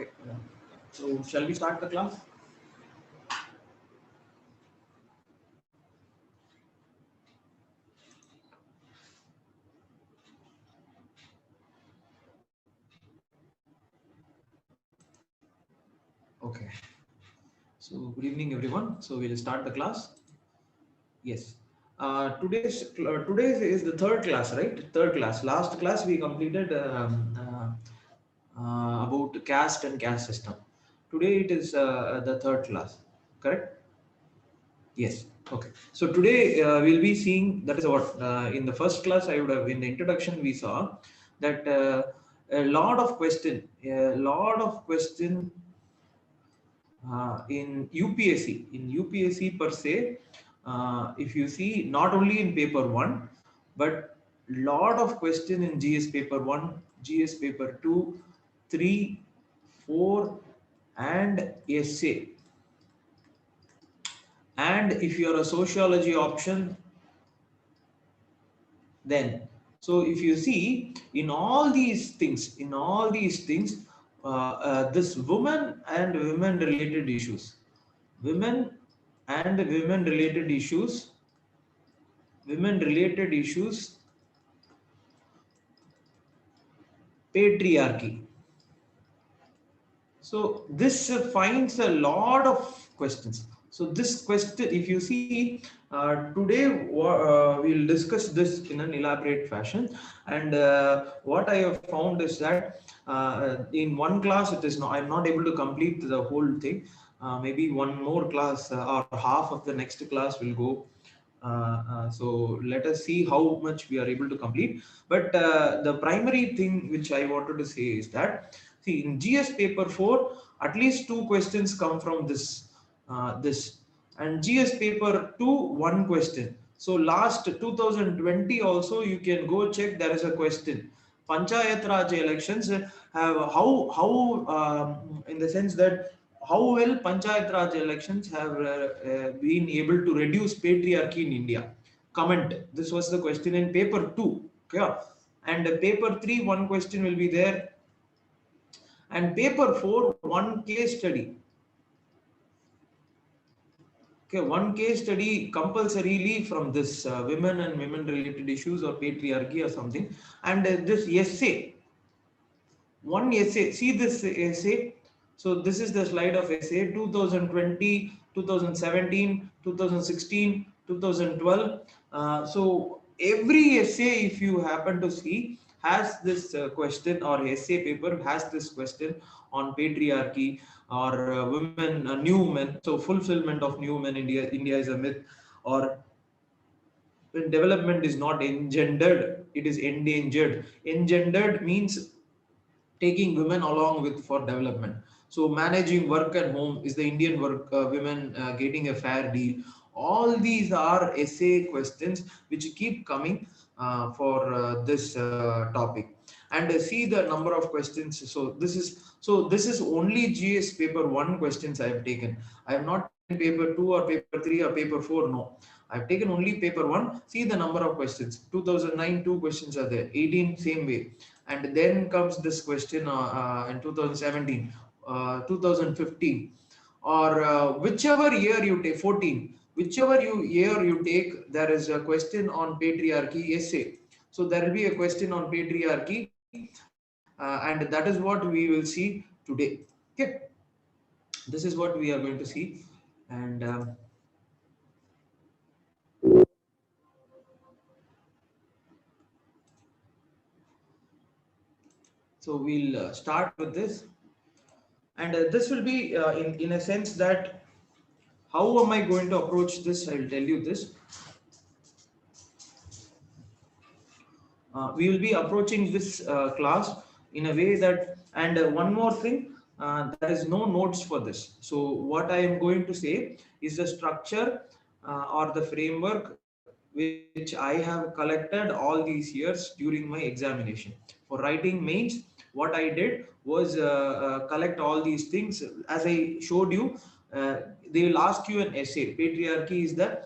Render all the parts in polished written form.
Okay. So shall we start the class? Okay. So good evening, everyone. So we'll start the class. Yes. Today is the third class, right? Third class. Last class we completed about caste and caste system. Today it is the third class. Correct? Yes. Okay. So today we'll be seeing that is what in the first class I would have in the introduction we saw that a lot of question in UPSC. In UPSC per se, if you see not only in paper one, but lot of question in GS paper one, GS paper two, three, four, and essay. And if you are a sociology option, then so if you see in all these things this women related issues women and women related issues, patriarchy. So this finds a lot of questions. So this question, if you see, today we'll discuss this in an elaborate fashion. And what I have found is that in one class, it is not. I'm not able to complete the whole thing. Maybe one more class or half of the next class will go. So let us see how much we are able to complete. But the primary thing which I wanted to say is that see in GS paper 4, at least two questions come from this, and GS paper 2, one question. So last 2020 also you can go check. There is a question. Panchayat Raj elections have how in the sense that how well Panchayat Raj elections have been able to reduce patriarchy in India. Comment. This was the question in paper 2. Okay. And paper 3, one question will be there. And paper 4, one case study. Okay, one case study compulsorily from this women and women related issues or patriarchy or something. And this essay, one essay, see this essay. So this is the slide of essay 2020, 2017, 2016, 2012. So every essay, if you happen to see, has this question, or essay paper has this question on patriarchy or women, new men. So fulfillment of new men, India is a myth. Or when development is not engendered, it is endangered. Engendered means taking women along with for development. So managing work and home, is the Indian work women getting a fair deal? All these are essay questions which keep coming for this topic. And see the number of questions. So this is only GS paper 1 questions I have taken. I have not taken paper 2 or paper 3 or paper 4. No, I've taken only paper 1. See the number of questions. 2009, 2 questions are there. 18, same way. And then comes this question in 2017, 2015, or whichever year you take, 14, year you take, there is a question on patriarchy essay. So there will be a question on patriarchy, and that is what we will see today. Okay, this is what we are going to see. And so we'll start with this. And this will be in a sense that how am I going to approach this? I will tell you this. We will be approaching this class in a way that, and one more thing, there is no notes for this. So what I am going to say is the structure or the framework which I have collected all these years during my examination. For writing mains, what I did was collect all these things. As I showed you, they will ask you an essay. Patriarchy is the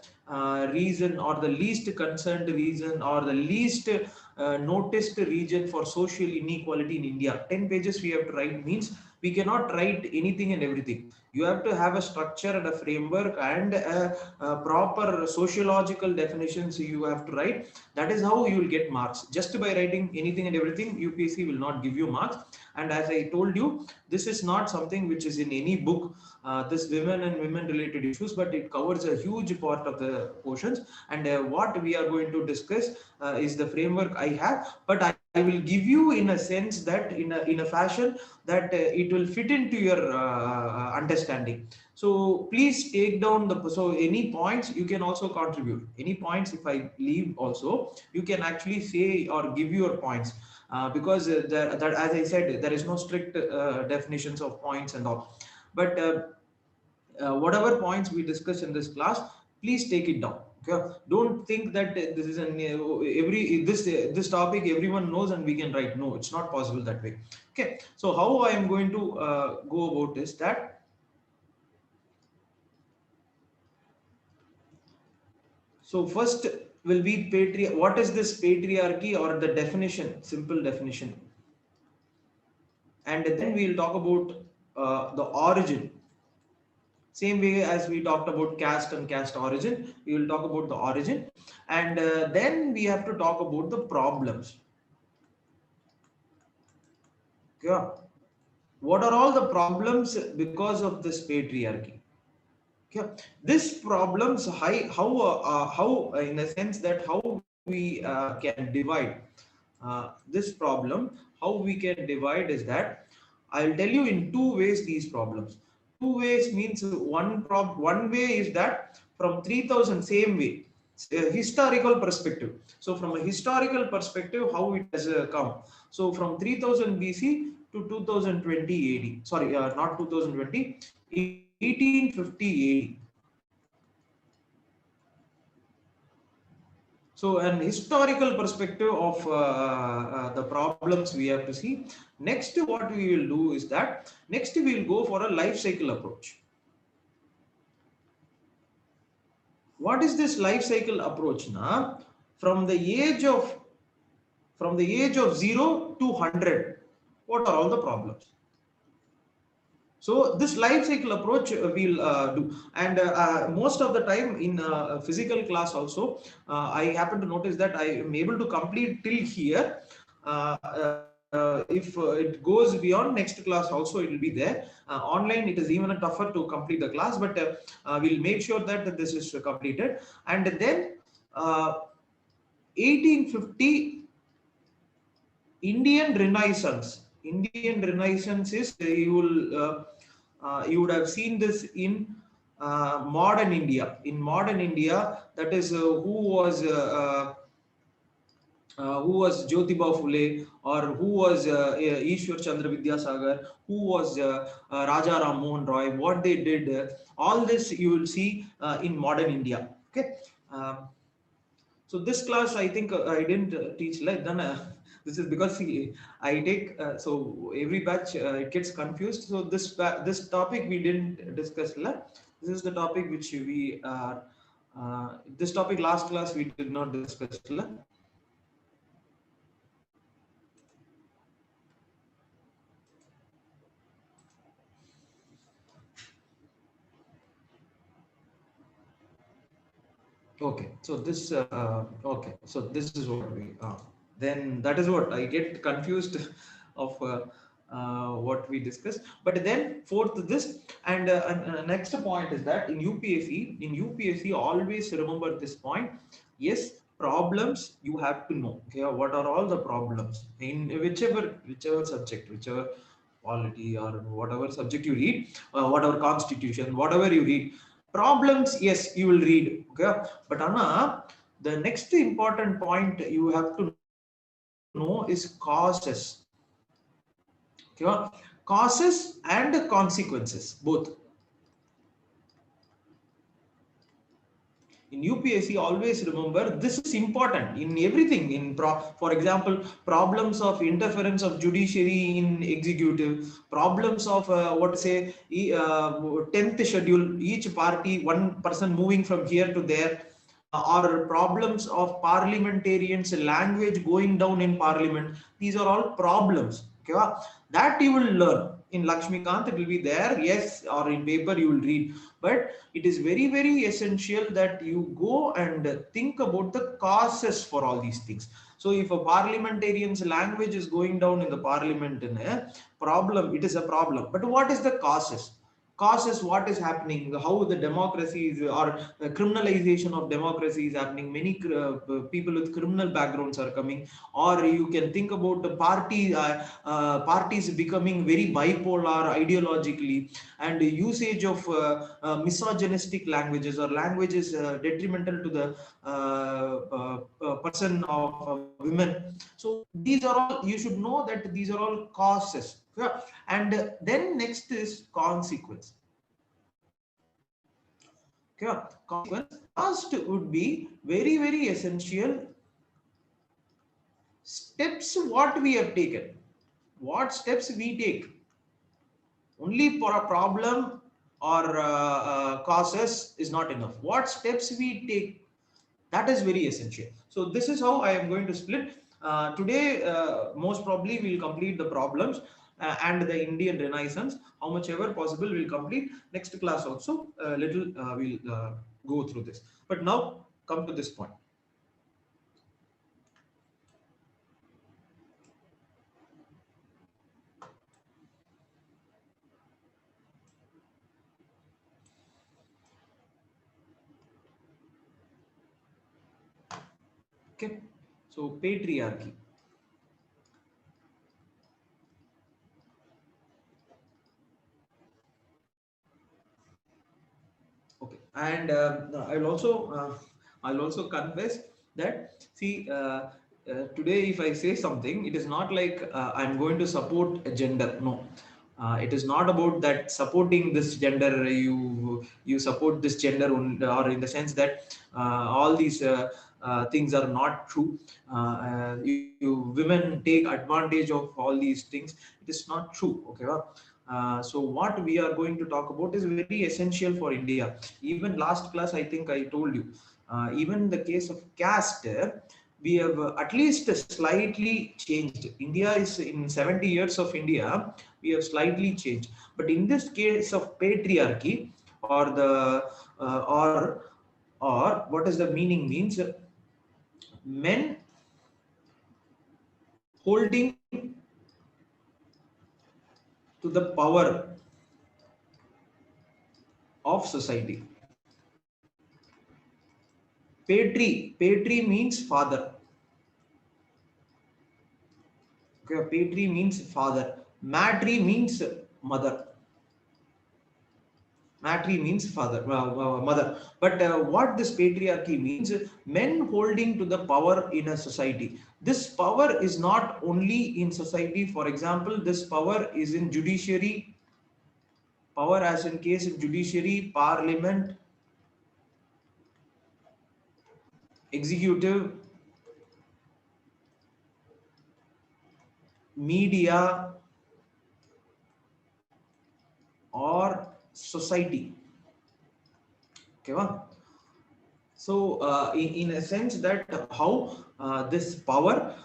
reason, or the least concerned reason, or the least noticed region for social inequality in India. 10 pages we have to write, means We cannot write anything and everything. You have to have a structure and a framework and a proper sociological definitions you have to write. That is how you will get marks. Just by writing anything and everything, UPSC will not give you marks. And as I told you, this is not something which is in any book, this women and women related issues, but it covers a huge part of the portions. And what we are going to discuss is the framework I have, but I will give you in a sense that in a fashion that it will fit into your understanding. So please take down the, so any points you can also contribute. Any points if I leave also, you can actually say or give your points. Because that, as I said, there is no strict definitions of points and all. But whatever points we discuss in this class, please take it down. Okay, don't think that this is an every this topic everyone knows and we can write. No, it's not possible that way. Okay, so how I am going to go about is that, so first will be what is this patriarchy, or the definition, simple definition, and then we will talk about the origin. Same way as we talked about caste and caste origin, we will talk about the origin, and then we have to talk about the problems. Okay. What are all the problems because of this patriarchy? Okay. This problems, how in a sense that how we can divide this problem, how we can divide is that I'll tell you in two ways these problems. Two ways means one way is that from 3000, same way, historical perspective. So from a historical perspective, how it has come. So from 3000 BC to 2020 AD. Sorry, not 2020, 1850 AD. So an historical perspective of the problems we have to see. Next, what we will do is that next we will go for a life cycle approach. What is this life cycle approach? Now, from the age of 0 to 100, what are all the problems? So this life cycle approach we'll do, and most of the time in physical class also, I happen to notice that I am able to complete till here. If it goes beyond next class also, it will be there. Online, it is even tougher to complete the class, but we'll make sure that this is completed. And then 1850 Indian Renaissance. Indian Renaissance is you would have seen this in modern India. In modern India, that is who was Jyotiba Phule, or who was Ishwar Chandra Vidyasagar, who was Raja Ram Mohan Roy, what they did, all this you will see in modern India. Okay. So this class, I think I didn't teach like then. This is because I take so every batch it gets confused. So this topic we didn't discuss. This is the topic which we this topic last class we did not discuss. Okay, so this okay, so this is what we then that is what I get confused of what we discussed. But then fourth this, and next point is that in UPSC always remember this point. Yes, problems you have to know. Okay, what are all the problems in whichever subject, whichever polity or whatever subject you read, whatever constitution, whatever you read. Problems, yes, you will read. Okay, but Anna, the next important point you have to know is causes. Okay, causes and consequences both. In UPSC, always remember this is important in everything. For example, problems of interference of judiciary in executive, problems of what to say 10th schedule, each party one person moving from here to there, or problems of parliamentarians language going down in parliament. These are all problems. Okay, that you will learn in Lakshmikant it will be there, yes, or in paper you will read, but it is very very essential that you go and think about the causes for all these things. So if a parliamentarian's language is going down in the parliament in a problem, it is a problem, but what is the causes, what is happening, how the democracy is, or criminalization of democracy is happening, many people with criminal backgrounds are coming, or you can think about the parties becoming very bipolar ideologically, and the usage of misogynistic languages or languages detrimental to the person of women. So these are all, you should know that these are all causes. Yeah. And then next is consequence. Okay. Consequence first would be very very essential steps what we have taken. What steps we take only for a problem or causes is not enough. What steps we take, that is very essential. So this is how I am going to split today. Most probably we'll complete the problems and the Indian Renaissance, how much ever possible we'll complete. Next class also little we'll go through this, but now come to this point. Okay, so patriarchy. Okay, and I'll also confess that, see, today if I say something, it is not like I'm going to support a gender. No, it is not about that supporting this gender. You support this gender, or in the sense that all these things are not true. Women take advantage of all these things. It is not true. Okay. So what we are going to talk about is very essential for India. Even last class, I think I told you, even in the case of caste, we have at least slightly changed. India is in 70 years of India, we have slightly changed. But in this case of patriarchy, or the or what is the meaning means, men holding to the power of society. Patri means father. Okay, patri means father. Matri means mother. Matri means father, mother. But what this patriarchy means, men holding to the power in a society. This power is not only in society. For example, this power is in judiciary. Power as in case of judiciary, parliament, executive, media, or society. Okay, so in a sense that how this power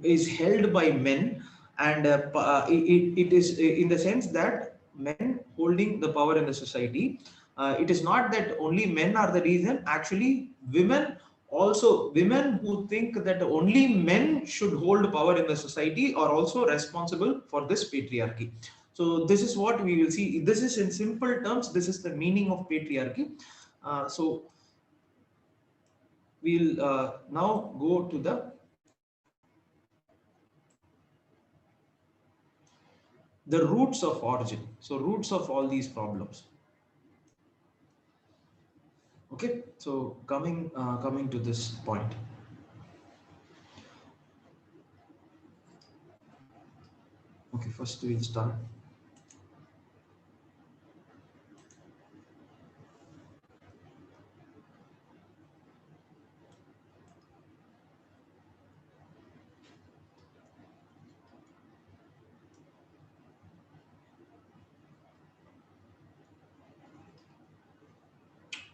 is held by men, and it is in the sense that men holding the power in the society. It is not that only men are the reason. Actually, women also, women who think that only men should hold power in the society are also responsible for this patriarchy. So this is what we will see. This is in simple terms, this is the meaning of patriarchy. So we'll now go to the roots of origin. So roots of all these problems. Okay, so coming to this point. Okay, first we'll start.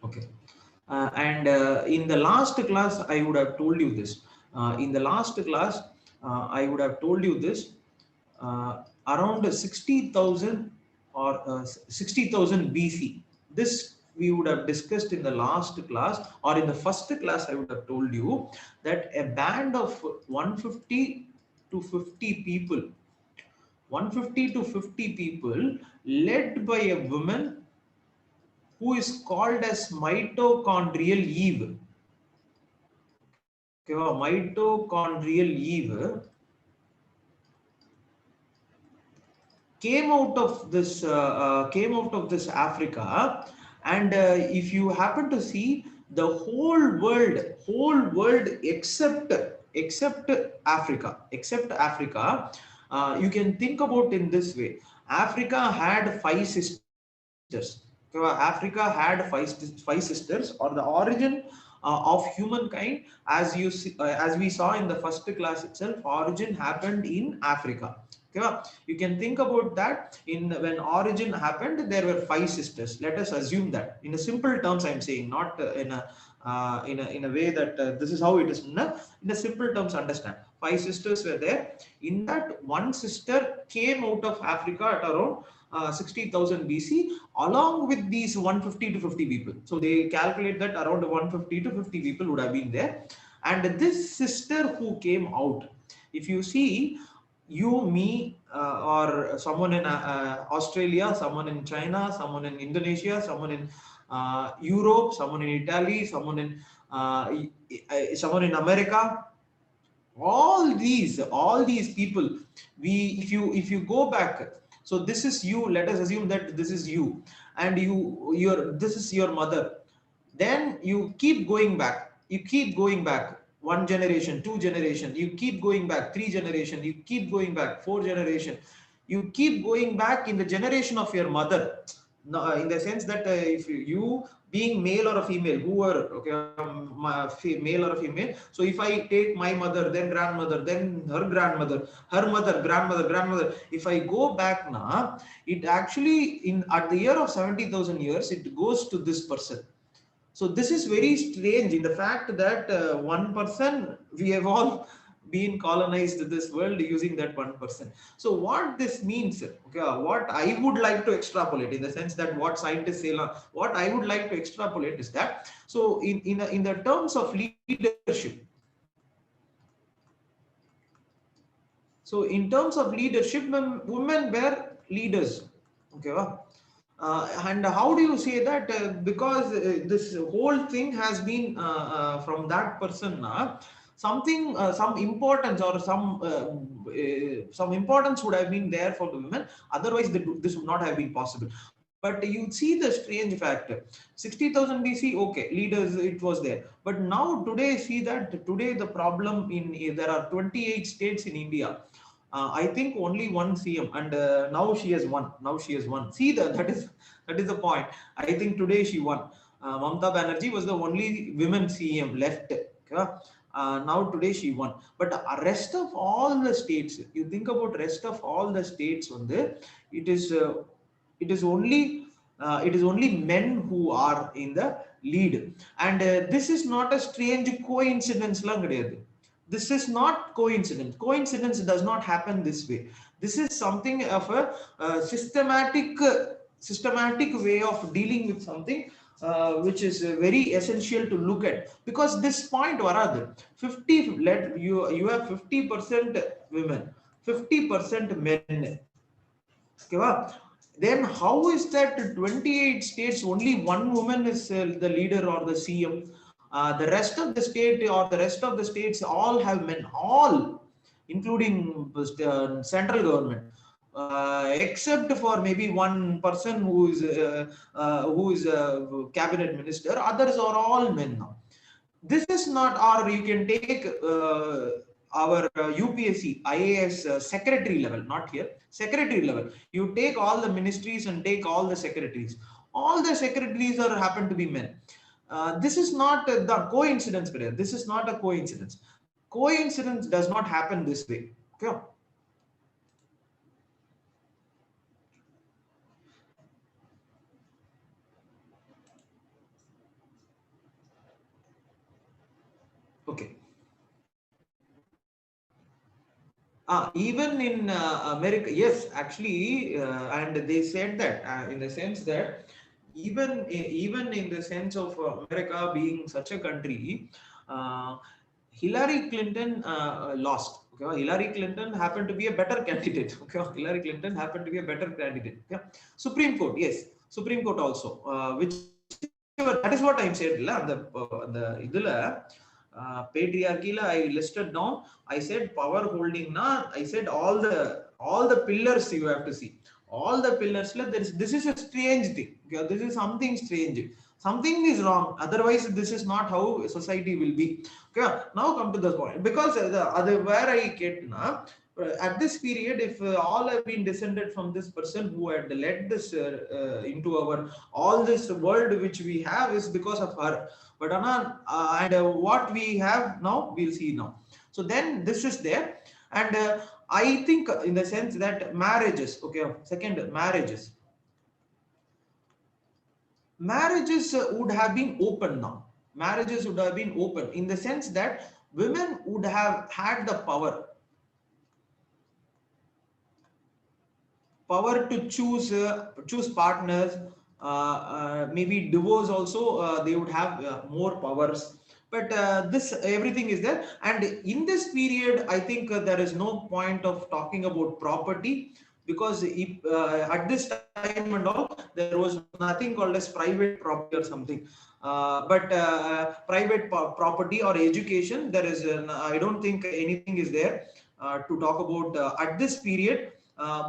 Okay, and in the last class, I would have told you this. In the last class, I would have told you this. around 60,000 or 60,000 BC. This we would have discussed in the last class, or in the first class I would have told you that a band of 150 to 50 people, 150 to 50 people led by a woman who is called as mitochondrial Eve. Okay, mitochondrial Eve came out of this Africa, and if you happen to see the whole world except Africa, you can think about in this way. Africa had five sisters. Okay, Africa had five sisters, or the origin of humankind, as we saw in the first class itself, origin happened in Africa. Okay, you can think about that. In when origin happened, there were five sisters. Let us assume that in a simple terms I'm saying, not in a way that this is how it is. In a simple terms, understand, five sisters were there. In that, one sister came out of Africa at around 60,000 BC, along with these 150 to 50 people. So they calculate that around 150 to 50 people would have been there. And this sister who came out, if you see, you, me, or someone in Australia, someone in China, someone in Indonesia, someone in Europe, someone in Italy, someone in America, all these people, we if you go back, so this is you, let us assume that this is you, and this is your mother. Then you keep going back, one generation, two generation, you keep going back three generation, you keep going back four generation, you keep going back in the generation of your mother. No, in the sense that if you being male or a female, who are okay, male or a female. So if I take my mother, then grandmother, then her grandmother, her mother, grandmother, if I go back now, it actually in at the year of 70,000 years, it goes to this person. So this is very strange in the fact that one person, we have all been colonized this world using that one person. So what this means, okay, what I would like to extrapolate, in the sense that what scientists say, what I would like to extrapolate is that, so in the terms of leadership, so in terms of leadership, women were leaders. Okay, and how do you say that? Because this whole thing has been from that person, something, some importance, or some importance would have been there for the women. Otherwise, this would not have been possible. But you see the strange factor. 60,000 BC, okay, leaders, it was there. But now today, see that today the problem there are 28 states in India. I think only one CM, and now she has won. Now she has won. See that is the point. I think today she won. Mamata Banerjee was the only women CM left. Okay? Now today she won. But the rest of all the states, you think about rest of all the states on there, it is uh, it is only men who are in the lead, and this is not a strange coincidence lang kediyadu. This is not coincidence. Coincidence does not happen this way. This is something of a systematic way of dealing with something, which is very essential to look at, because this point varadu 50, let you have 50% women, 50% men. Okay, then how is that 28 states only one woman is the leader or the CM? The rest of the state or the rest of the states all have men, all, including central government, except for maybe one person who is a cabinet minister. Others are all men now. This is not, or you can take our UPSC, IAS secretary level, not here, secretary level. You take all the ministries and take all the secretaries. All the secretaries are happen to be men. This is not the coincidence. This is not a coincidence. Coincidence does not happen this way. Okay. Okay. Even in America, yes, actually, and they said that in the sense that even in the sense of America being such a country, uh, Hillary Clinton lost. Okay, Hillary Clinton happened to be a better candidate. Okay, Hillary Clinton happened to be a better candidate. Okay, Supreme Court, yes, Supreme Court also, whichever. That is what I said. The patriarchy I listed down. I said power holding. Na, I said all the pillars you have to see. All the pillars. This is a strange thing. Okay, this is something strange. Something is wrong. Otherwise, this is not how society will be. Okay, now come to the point, because the other where I get now, at this period, if all have been descended from this person who had led this into our all this world which we have is because of her. But what we have now, we'll see now. So then this is there, and I think in the sense that marriages, okay, second, marriages would have been open now. Marriages would have been open in the sense that women would have had the power to choose partners, maybe divorce also, they would have more powers. But this everything is there, and in this period I think there is no point of talking about property, because if, at this time and all, there was nothing called as private property or something. But private property or education, there is I don't think anything is there to talk about at this period.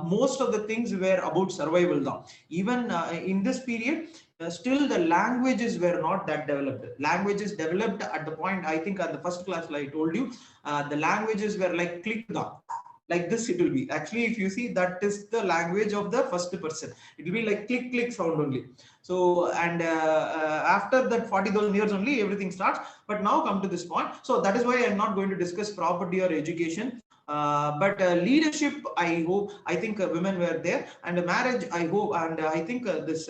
Most of the things were about survival now. Even in this period, still the languages were not that developed. Languages developed at the point, I think at the first class, like I told you, the languages were like click down. Like this it will be. Actually, if you see, that is the language of the first person. It will be like click click sound only. So, and after that 40,000 years only, everything starts. But now come to this point. So that is why I'm not going to discuss property or education. But leadership, I think women were there, and marriage, I hope, and I think this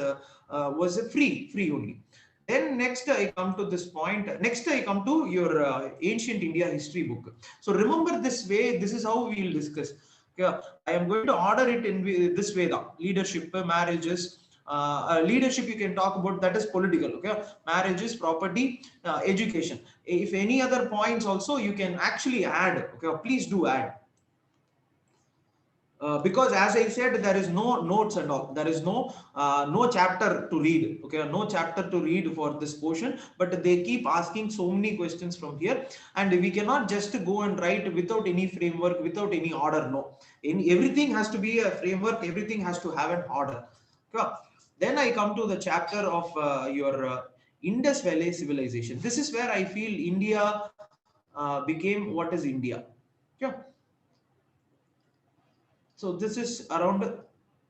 was a free only. Then next I come to this point. Next I come to your ancient India history book. So remember this way. This is how we will discuss. Okay, I am going to order it in this way. The leadership, marriages. Leadership you can talk about, that is political. Okay, marriages, property, education. If any other points also you can actually add. Okay, please do add. Because as I said, there is no notes and all. There is no chapter to read. Okay, no chapter to read for this portion. But they keep asking so many questions from here, and we cannot just go and write without any framework, without any order. No, everything has to be a framework. Everything has to have an order. Okay. Then I come to the chapter of your Indus Valley civilization. This is where I feel India became what is India. Okay. So this is around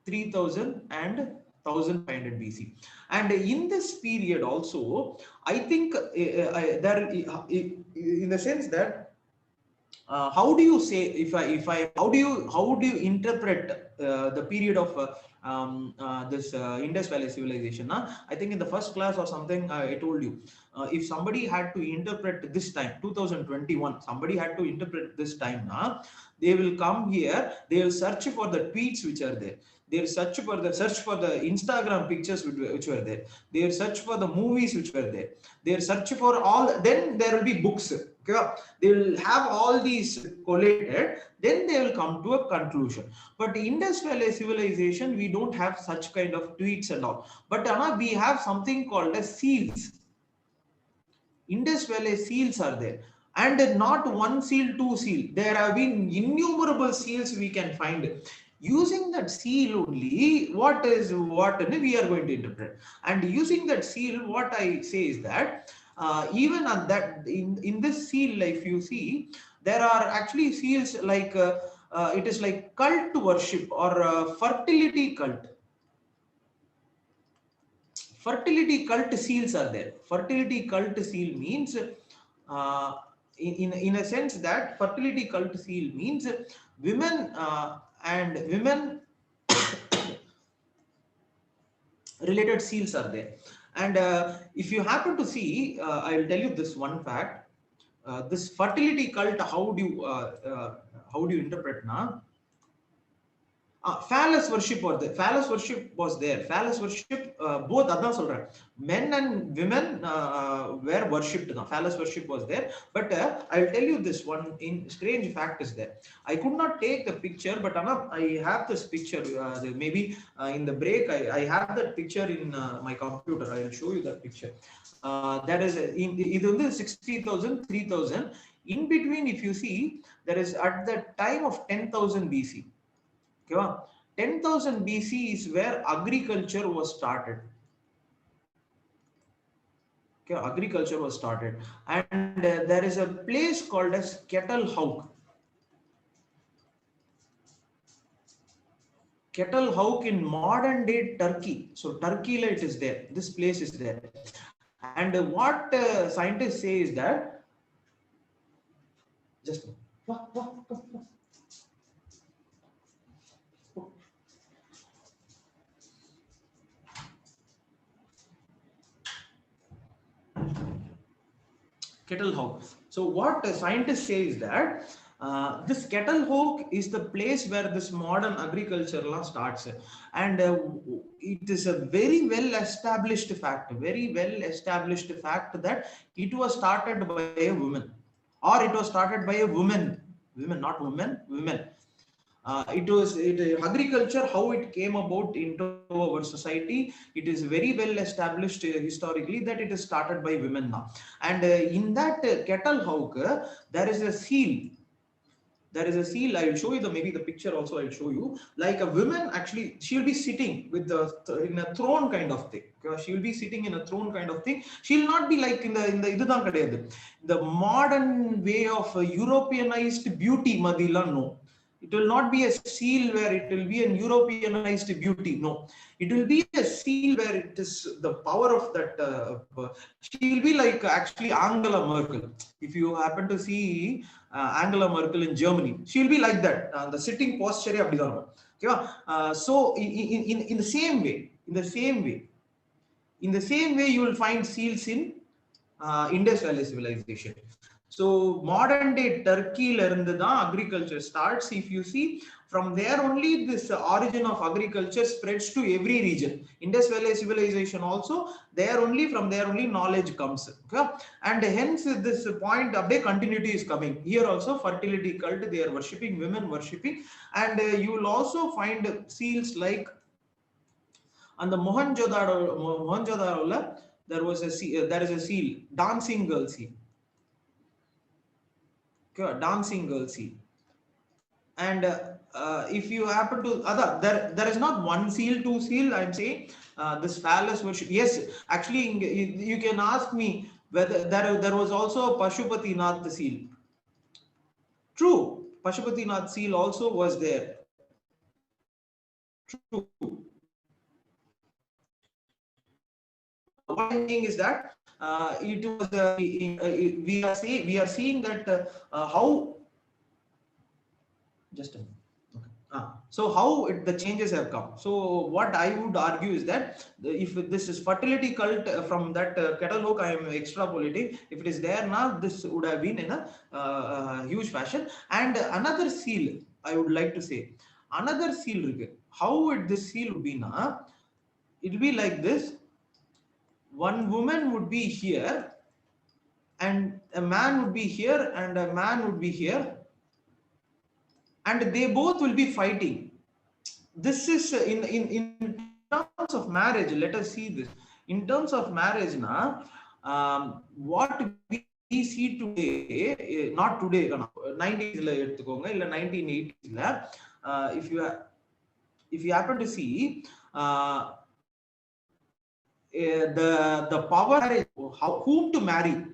3000 and 1500 BC. And in this period also, I think there, in the sense that how do you say, if I how do you interpret the period of this Indus Valley civilization? I think in the first class or something I told you, if somebody had to interpret this time 2021, somebody had to interpret this time, they will come here, they will search for the tweets which are there, they'll search for the Instagram pictures which were there, they'll search for the movies which were there, they'll search for all, then there will be books. Okay, they will have all these collated, then they will come to a conclusion. But Indus Valley civilization, we don't have such kind of tweets and all, but we have something called as seals. Indus Valley seals are there, and not one seal, two seal. There have been innumerable seals we can find. Using that seal only, what we are going to interpret, and using that seal, what I say is that even at that in this seal, if you see, there are actually seals like it is like cult worship or fertility cult. Fertility cult seals are there. Fertility cult seal means, in a sense that fertility cult seal means women and women related seals are there. And if you happen to see, I will tell you this one fact. This fertility cult, how do you interpret now? Phallus worship was there. Phallus worship was there. Phallus worship, both adan solra. Men and women were worshipped. Phallus worship was there. But I'll tell you this one in strange fact is there. I could not take the picture, but I have this picture. Maybe in the break, I have that picture in my computer. I'll show you that picture. That is in 60,000, 3,000. In between, if you see, there is at the time of 10,000 BC. 10,000 BC is where agriculture was started. Okay, agriculture was started, and there is a place called as Ketelhauk. Ketelhauk in modern day Turkey. So Turkey, it is there. This place is there, and what scientists say is that just. Ketelhauk. So what scientists say is that this Ketelhauk is the place where this modern agriculture starts, and it is a very well established fact that it was started by a woman, or it was started by a woman, not women, women. Agriculture, how it came about into our society, it is very well established historically that it is started by women now. And in that Ketelhauk, there is a seal. I will show you maybe the picture also. I'll show you, like a woman, actually she'll be sitting with in a throne kind of thing. She'll be sitting in a throne kind of thing. She'll not be like in the modern way of Europeanized beauty madila. No, it will not be a seal where it will be an Europeanized beauty. No, it will be a seal where it is the power of that. She will be like actually Angela Merkel. If you happen to see Angela Merkel in Germany, she will be like that. The sitting posture. So in the same way, you will find seals in Indus Valley civilization. So modern day Turkey agriculture starts. If you see, from there only this origin of agriculture spreads to every region. Indus Valley civilization also, from there only knowledge comes. Okay? And hence this point of continuity is coming. Here also fertility cult, they are worshipping, women worshipping. And you will also find seals like on the Mohenjo-daro, there is a seal, dancing girl seal. Okay, dancing girl seal. And if you happen to there is not one seal, two seal. I'm saying this phallus worship. Yes, actually, you can ask me whether there was also a Pashupatinath seal. True, Pashupatinath seal also was there. True. One thing is that it was we are seeing that how. Just a minute. Okay. So how the changes have come. So what I would argue is that if this is fertility cult from that Ketelhauk, I am extrapolating. If it is there now, this would have been in a huge fashion. And another seal, I would like to say, another seal. How would this seal be now? It will be like this. One woman would be here, and a man would be here, and a man would be here. And they both will be fighting. This is in terms of marriage. Let us see this. In terms of marriage, what we see today, not today, 90s, 1980s. If you happen to see the power, whom to marry.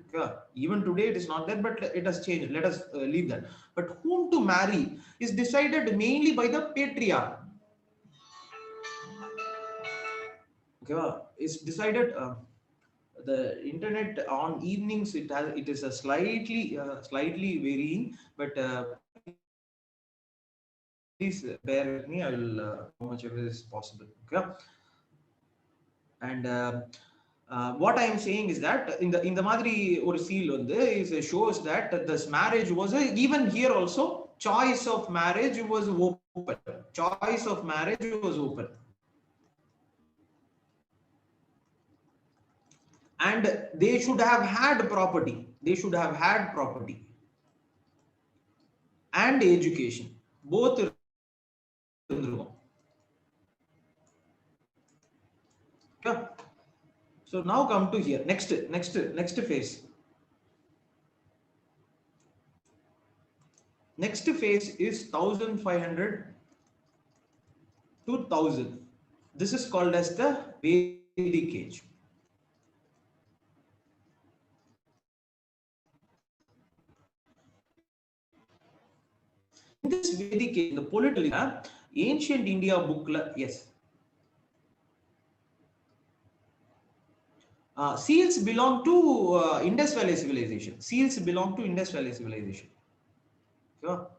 Even today it is not there, but it has changed. Let us leave that. But whom to marry is decided mainly by the patriarch. Okay, it's decided. The internet on evenings, it is a slightly varying, but please bear with me. I will how much of it is possible. Okay. And what I am saying is that in the Madri or seal shows that this marriage was even here also choice of marriage was open. Choice of marriage was open. And they should have had property. They should have had property and education. Both. Yeah. So now come to here. Next phase. Next phase is 1500 to 1000. This is called as the Vedic age. In this Vedic age, the political ancient India book, yes. Seals belong to Indus Valley civilization. Seals belong to Indus Valley civilization. Sure.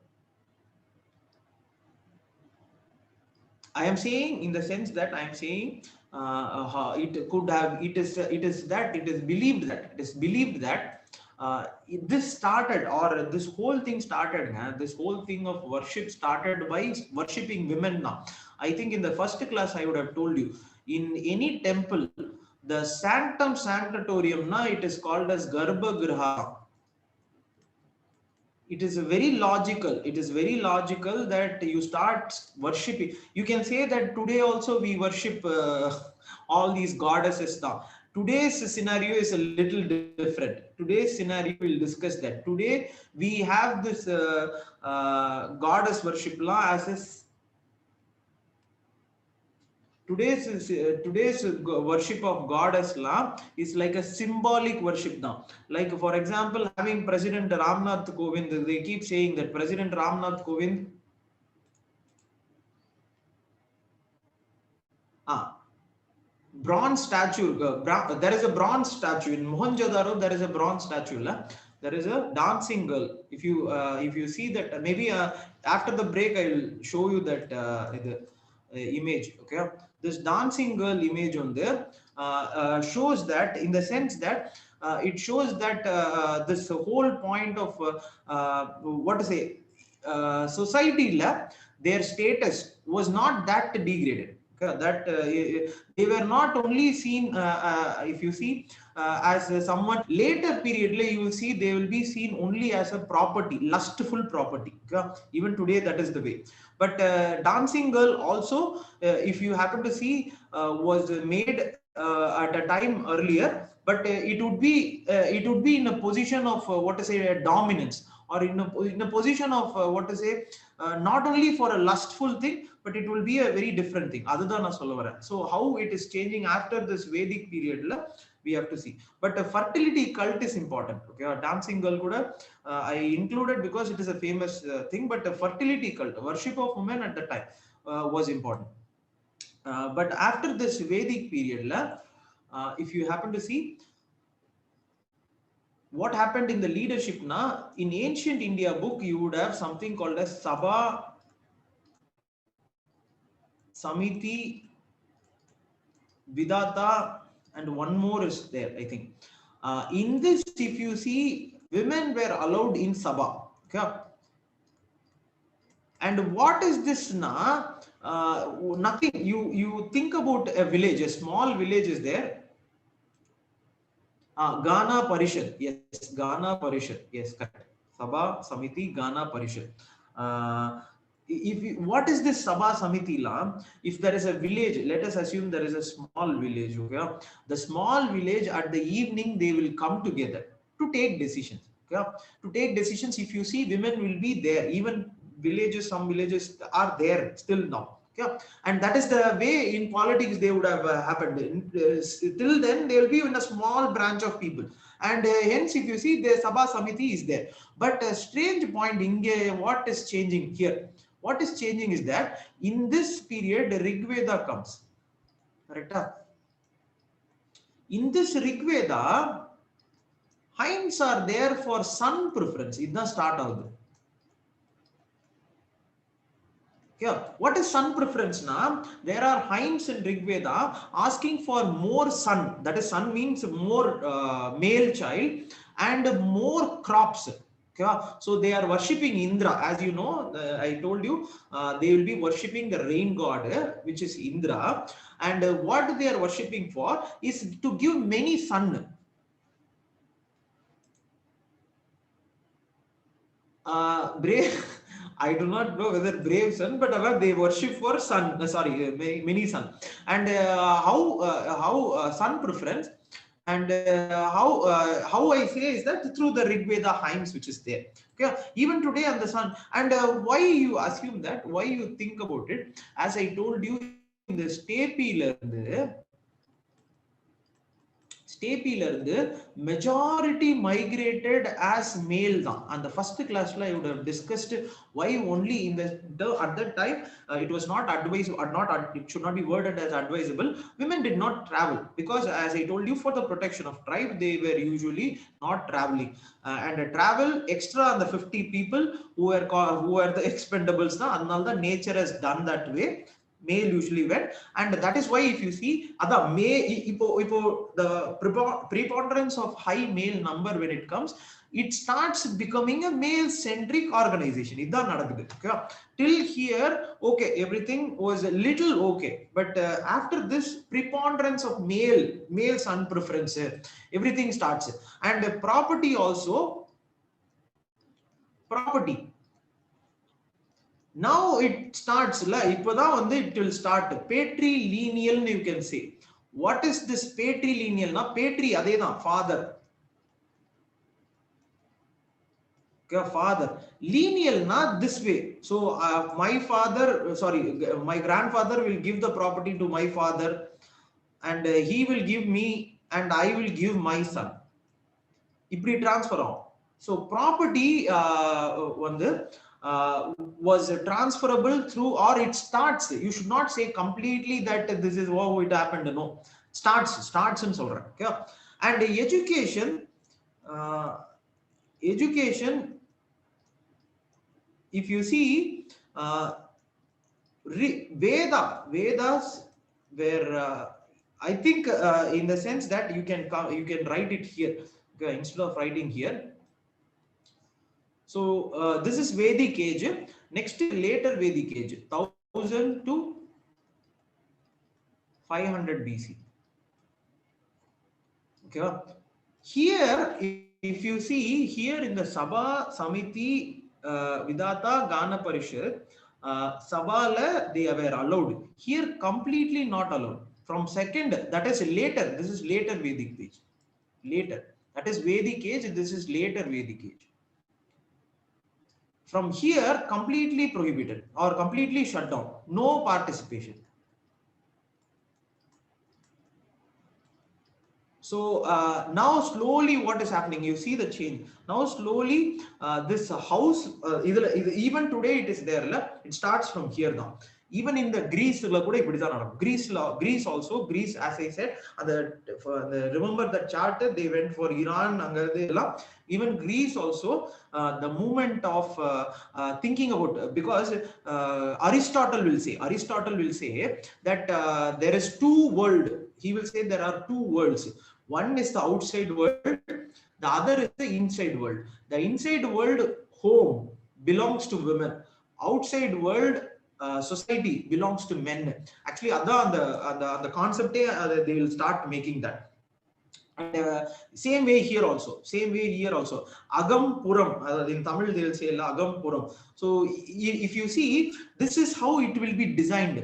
I am saying in the sense that I am saying it could have, it is believed that this started, or this whole thing started, this whole thing of worship started by worshipping women. Now I think in the first class I would have told you, in any temple, the sanctum sanctatorium, now it is called as Garbha Griha. It is very logical. It is very logical that you start worshipping. You can say that today also we worship all these goddesses now. Today's scenario is a little different. Today's scenario, we'll discuss that. Today we have this goddess worship law as a today's worship of goddess law is like a symbolic worship now. Like for example, having President Ramnath Kovind, they keep saying that President Ramnath Kovind bronze statue, there is a bronze statue in Mohenjo-daro. There is a bronze statue. There is a dancing girl. If you see that, maybe after the break I will show you that image. Okay, this dancing girl image on there shows that, in the sense that it shows that this whole point of what to say, society, their status was not that degraded. That they were not only seen, if you see, as someone later period, you will see they will be seen only as a property, lustful property. Even today that is the way. But dancing girl also, if you happen to see, was made at a time earlier, but it would be in a position of what to say, dominance, or in a position of what to say, not only for a lustful thing, but it will be a very different thing. So how it is changing after this Vedic period, we have to see. But a fertility cult is important. Okay, a dancing girl kuda I included because it is a famous thing. But a fertility cult, worship of women at the time, was important. But after this Vedic period, if you happen to see what happened in the leadership, in ancient India book, you would have something called as Sabha, Samiti, Vidata, and one more is there, I think. In this, if you see, women were allowed in Sabha. Okay. And what is this now? Nothing. You think about a village, a small village is there. Gana Parishad. Yes, Gana Parishad. Yes, correct. Sabha, Samiti, Gana Parishad. What is this Sabha Samiti la? If there is a village, let us assume there is a small village. Okay? The small village, at the evening they will come together to take decisions. Okay? To take decisions, if you see, women will be there. Even villages, some villages are there still now. Okay? And that is the way in politics they would have happened. Till then, they will be in a small branch of people. And hence, if you see, the Sabha Samiti is there. But a strange point, what is changing here? What is changing is that in this period, Rig Veda comes. Correct? In this Rig Veda, hints are there for sun preference. Idna start out. Yeah. What is sun preference now? There are hints in Rig Veda asking for more sun. That is, sun means more male child and more crops. Okay, so they are worshipping Indra, as you know. I told you they will be worshipping the rain god, which is Indra, and what they are worshipping for is to give many sun. Brave, I do not know whether brave sun, but they worship for sun. Many sun, and how sun preference, and how I say is that through the Rig Veda hymns which is there. Okay, even today on the sun, and why you assume that? Why you think about it? As I told you, in the ஸ்டேபில இருந்து majority migrated as மேல் தான். அந்த first கிளாஸ்ல I would have discussed why only in the at that time it was not advised or not, it should not be worded as advisable. Women did not travel because, as I told you, for the protection of tribe they were usually not traveling, and travel extra on the 50 people who were the expendables தான். அதனால தான் nature has done that way. Male usually went, and that is why if you see the preponderance of high male number, when it comes, it starts becoming a male centric organization. Idha nadakudhu. Okay, till here okay, everything was a little okay, but after this preponderance of male son preference, everything starts. And property also, property now it starts la ipoda vandu it will start patrilineal, you can say. What is this patrilineal na? Patri adhe da father. Okay, father. Lineal na this way. So my father, my grandfather will give the property to my father, and he will give me, and I will give my son. Ipdi transfer ஆகும். So property vandu was transferable through, or it starts. You should not say completely that this is how it happened. No, starts in solra. Okay, and education, if you see Vedas were I think in the sense that you can write it here, okay, instead of writing here. So this is Vedic age. Next later Vedic age, 1000 to 500 BC. Okay, here if you see here in the Sabha, Samiti, Vidata, Gana Parishad, Sabhala they were allowed. Here completely not allowed. From second, that is later. This is later Vedic age. Later, that is Vedic age. This is later Vedic age. From here completely prohibited or completely shut down. No participation. So now slowly what is happening, you see the change. Now slowly this house, even today it is there, it starts from here now. Even in the Greece la kuda ipdi dhaan nadakkum. Greece also, as I said, remember the chart, they went for Iran angadhu ella. Even Greece also, the movement of thinking about, because Aristotle will say that there is two world. He will say there are two worlds. One is the outside world, the other is the inside world. The inside world, home, belongs to women. Outside world, society, belongs to men. Actually, the concept they will start making that. And same way here also. Agam Puram, in Tamil they will say Agam Puram. So if you see, this is how it will be designed.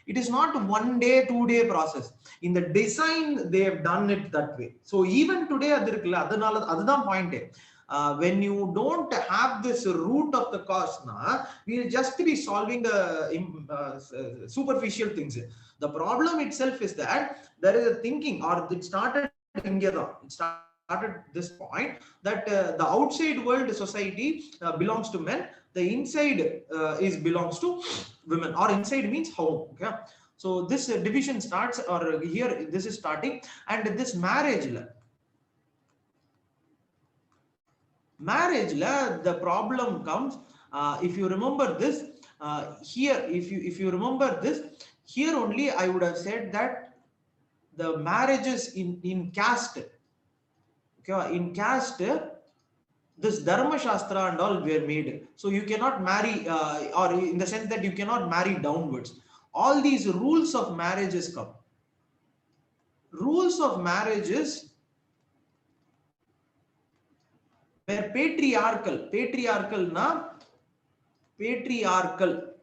It is not 1 day, 2 day process. In the design, they have done it that way. So even today, adhan point. When you don't have this root of the cause, we'll just be solving the superficial things. The problem itself is that there is a thinking, or it started this point, that the outside world society belongs to men, the inside belongs to women, or inside means home. Okay, so this division starts, or here this is starting. And this marriage the problem comes. If you remember this here, if you remember this here only, I would have said that the marriages in caste, okay, in caste, this Dharma Shastra and all were made. So you cannot marry, or in the sense that you cannot marry downwards. All these rules of marriages come. Rules of marriages were patriarchal. Patriarchal.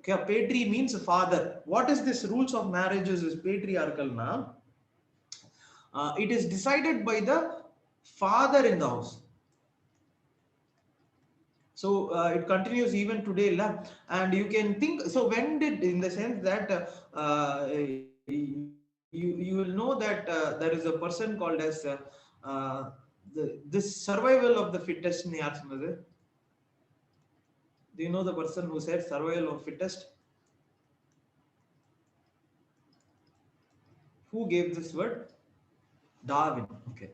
Okay, patri means father. What is this rules of marriages is patriarchal na? It is decided by the father in the house. So it continues even today, and you can think. So when did, in the sense that you will know that there is a person called as this survival of the fittest. Do you know the person who said survival of fittest? Who gave this word? Darwin. Okay.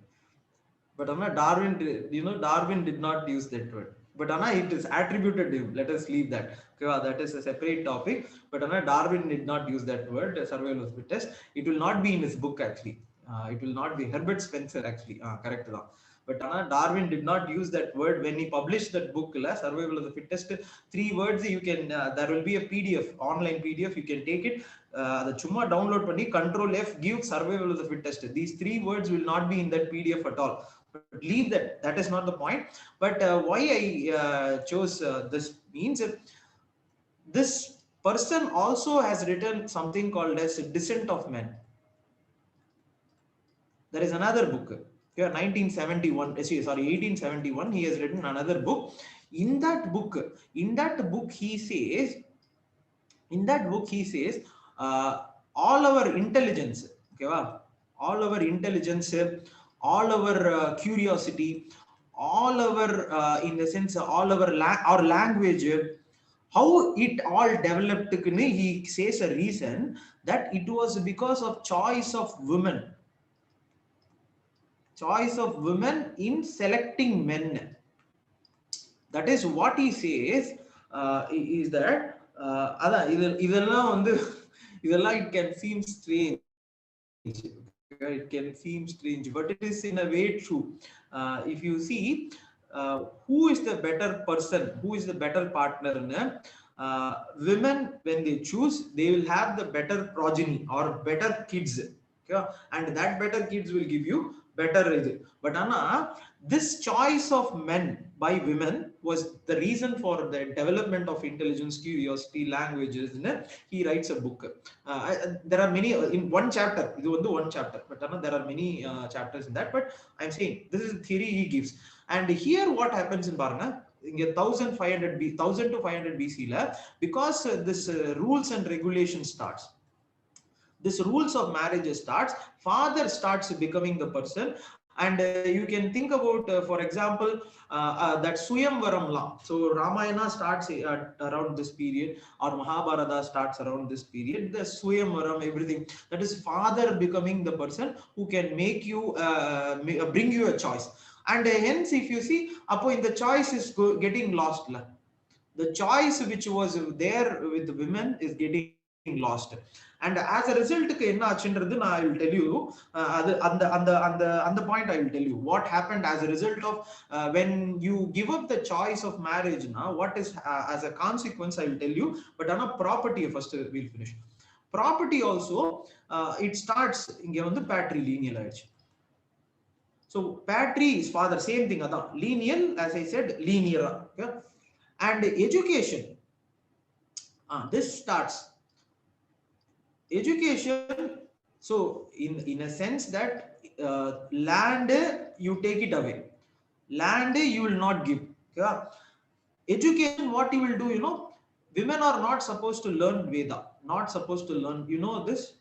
But Anna, Darwin did not use that word. But Anna, it is attributed to him. Let us leave that. Okay, that is a separate topic. But Anna, Darwin did not use that word, survival of fittest. It will not be in his book actually. It will not be Herbert Spencer actually. Correct. But Anna, Darwin did not use that word when he published that book, Survival of the Fittest. 3 words you can, there will be a PDF, online PDF, you can take it. The chumma download panni, Control F, give survival of the fittest. These 3 words will not be in that PDF at all. But leave that. That is not the point. But why I chose this means this person also has written something called as Descent of Men. There is another book. 1871. He has written another book. In that book, he says, all our intelligence, okay, all our intelligence, all our curiosity, all our in the sense all our language, how it all developed. He says a reason that it was because of choice of women in selecting men. That is what he says. Is that it can seem strange. It can seem strange, but it is in a way true. If you see, who is the better person, who is the better partner, women, when they choose, they will have the better progeny or better kids. Okay? And that better kids will give you better result. But Anna, this choice of men by women was the reason for the development of intelligence, curiosity, languages. He writes a book. There are many in one chapter. This is one chapter, but there are many chapters in that. But I'm saying this is the theory he gives. And here, what happens in Barna? In 1000 to 500 BC, because this rules and regulations starts. This rules of marriage starts. Father starts becoming the person. And you can think about, for example, that Suyamvaram law. So Ramayana starts around this period, or Mahabharata starts around this period. The Suyamvaram, everything. That is father becoming the person who can make you, bring you a choice. And hence, if you see, in the choice is getting lost. The choice which was there with the women is getting lost. And as a result, I will tell you, on the point I will tell you what happened as a result of when you give up the choice of marriage. Now, what is as a consequence, I will tell you. But on a property, first we'll finish. Property also, it starts in the patrilineal. So patri is father, same thing. Lineal, as I said, linear. Okay? And education, this starts. Education, so in a sense that land, you take it away. Land, you will not give. Okay? Education, what you will do, women are not supposed to learn Veda. Not supposed to learn, this?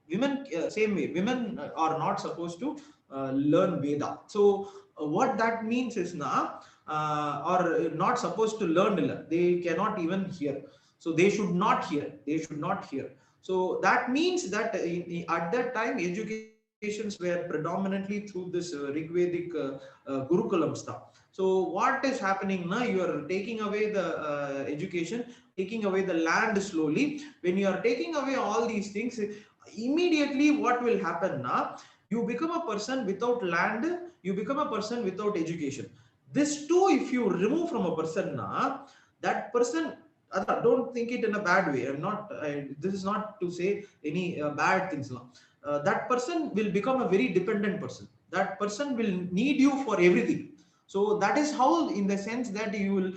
Women, same way, women are not supposed to learn Veda. So what that means is now, are not supposed to learn. They cannot even hear. So they should not hear. So that means that at that time, educations were predominantly through this Rigvedic Gurukulam stuff. So what is happening now? You are taking away the education, taking away the land slowly. When you are taking away all these things, immediately what will happen now? You become a person without land, you become a person without education. This too, if you remove from a person, that person, don't think it in a bad way. This is not to say any bad things. That person will become a very dependent person. That person will need you for everything. So that is how, in the sense that you will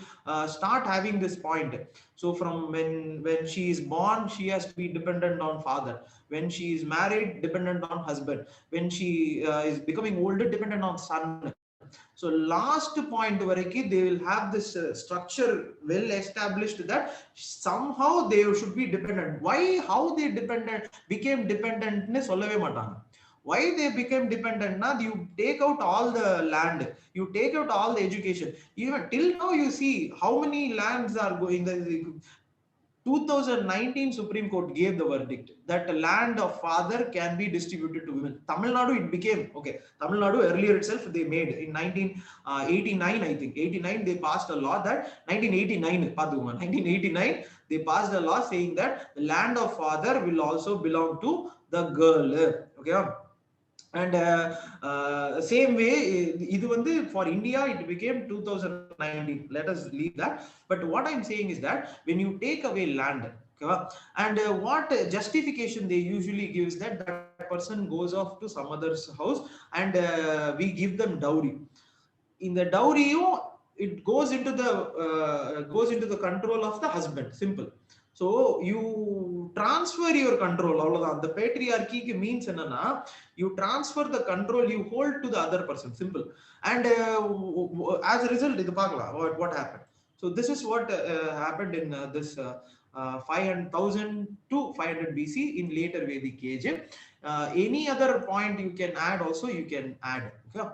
start having this point. So from when she is born, she has to be dependent on father. When she is married, dependent on husband. When she is becoming older, dependent on son. So last point varaiki they will have this structure well established that somehow they should be dependent. Why? How they dependent became dependent ne sollave matanga. Why they became dependent? Now you take out all the land, you take out all the education. Even till now you see how many lands are going. The 2019 Supreme Court gave the verdict that land of father can be distributed to women. Tamil Nadu, it became okay. Tamil Nadu earlier itself they made in 1989, I think 89 they passed a law that 1989 1989 they passed a law saying that the land of father will also belong to the girl. Okay, and same way இது வந்து for India it became 2019. Let us leave that. But what I'm saying is that when you take away land, okay, and what justification they usually give is that that person goes off to some other's house and we give them dowry. In the dowry it goes into the control of the husband. Simple. So you transfer your control. The patriarchy means enna, you transfer the control you hold to the other person. Simple. And as a result idu paakala what happened. So this is what happened in this 500,000 to 500 BC in later Vedic age. Any other point you can add also, you can add. Okay.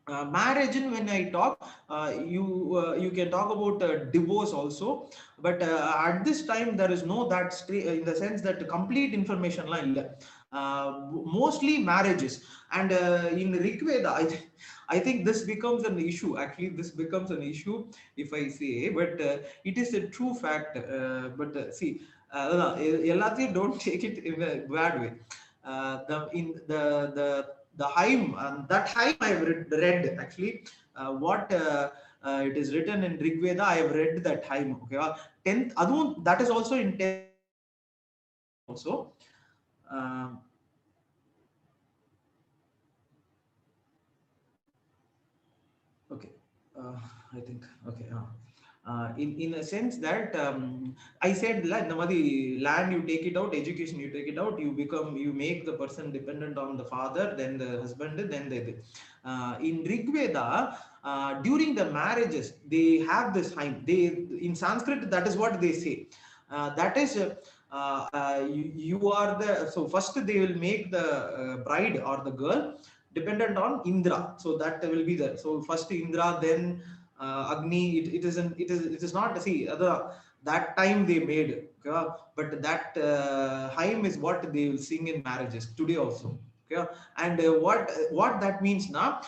Marriage, when I talk, you can talk about divorce also, but at this time there is no that in the sense that complete information la illa. Mostly marriages. And in Rigveda, I think this becomes an issue. Actually, this becomes an issue if I say, but it is a true fact. But see, எல்லாத்தையும் don't take it in a bad way. The hymn, that hymn I have read actually. What it is written in Rig Veda, I have read that hymn. Okay, 10th adum, that is also in 10th also. Okay, I think okay. In a sense that I said in the land you take it out, education you take it out, you make the person dependent on the father, then the husband, then the in Rig Veda, during the marriages they have this hymn. They, in Sanskrit, that is what they say. That is you are the, so first they will make the bride or the girl dependent on Indra. So that will be there. So first Indra, then Agni. It is not, see, that time they made. Okay? But that hymn is what they will sing in marriages today also. Okay? And what that means now,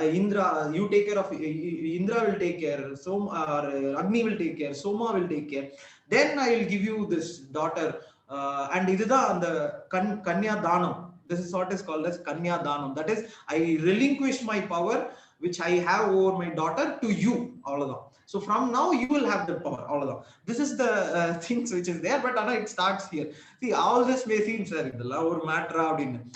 Indra, you take care of, Indra will take care, so or Agni will take care, Soma will take care, then I will give you this daughter. And idudha and the Kanya Danam. This is what is called as Kanya Danam. That is, I relinquish my power which I have over my daughter to you. All of them. So from now you will have the power. All of them. This is the things which is there. But it starts here. See, all this may seem sir, or matter out in.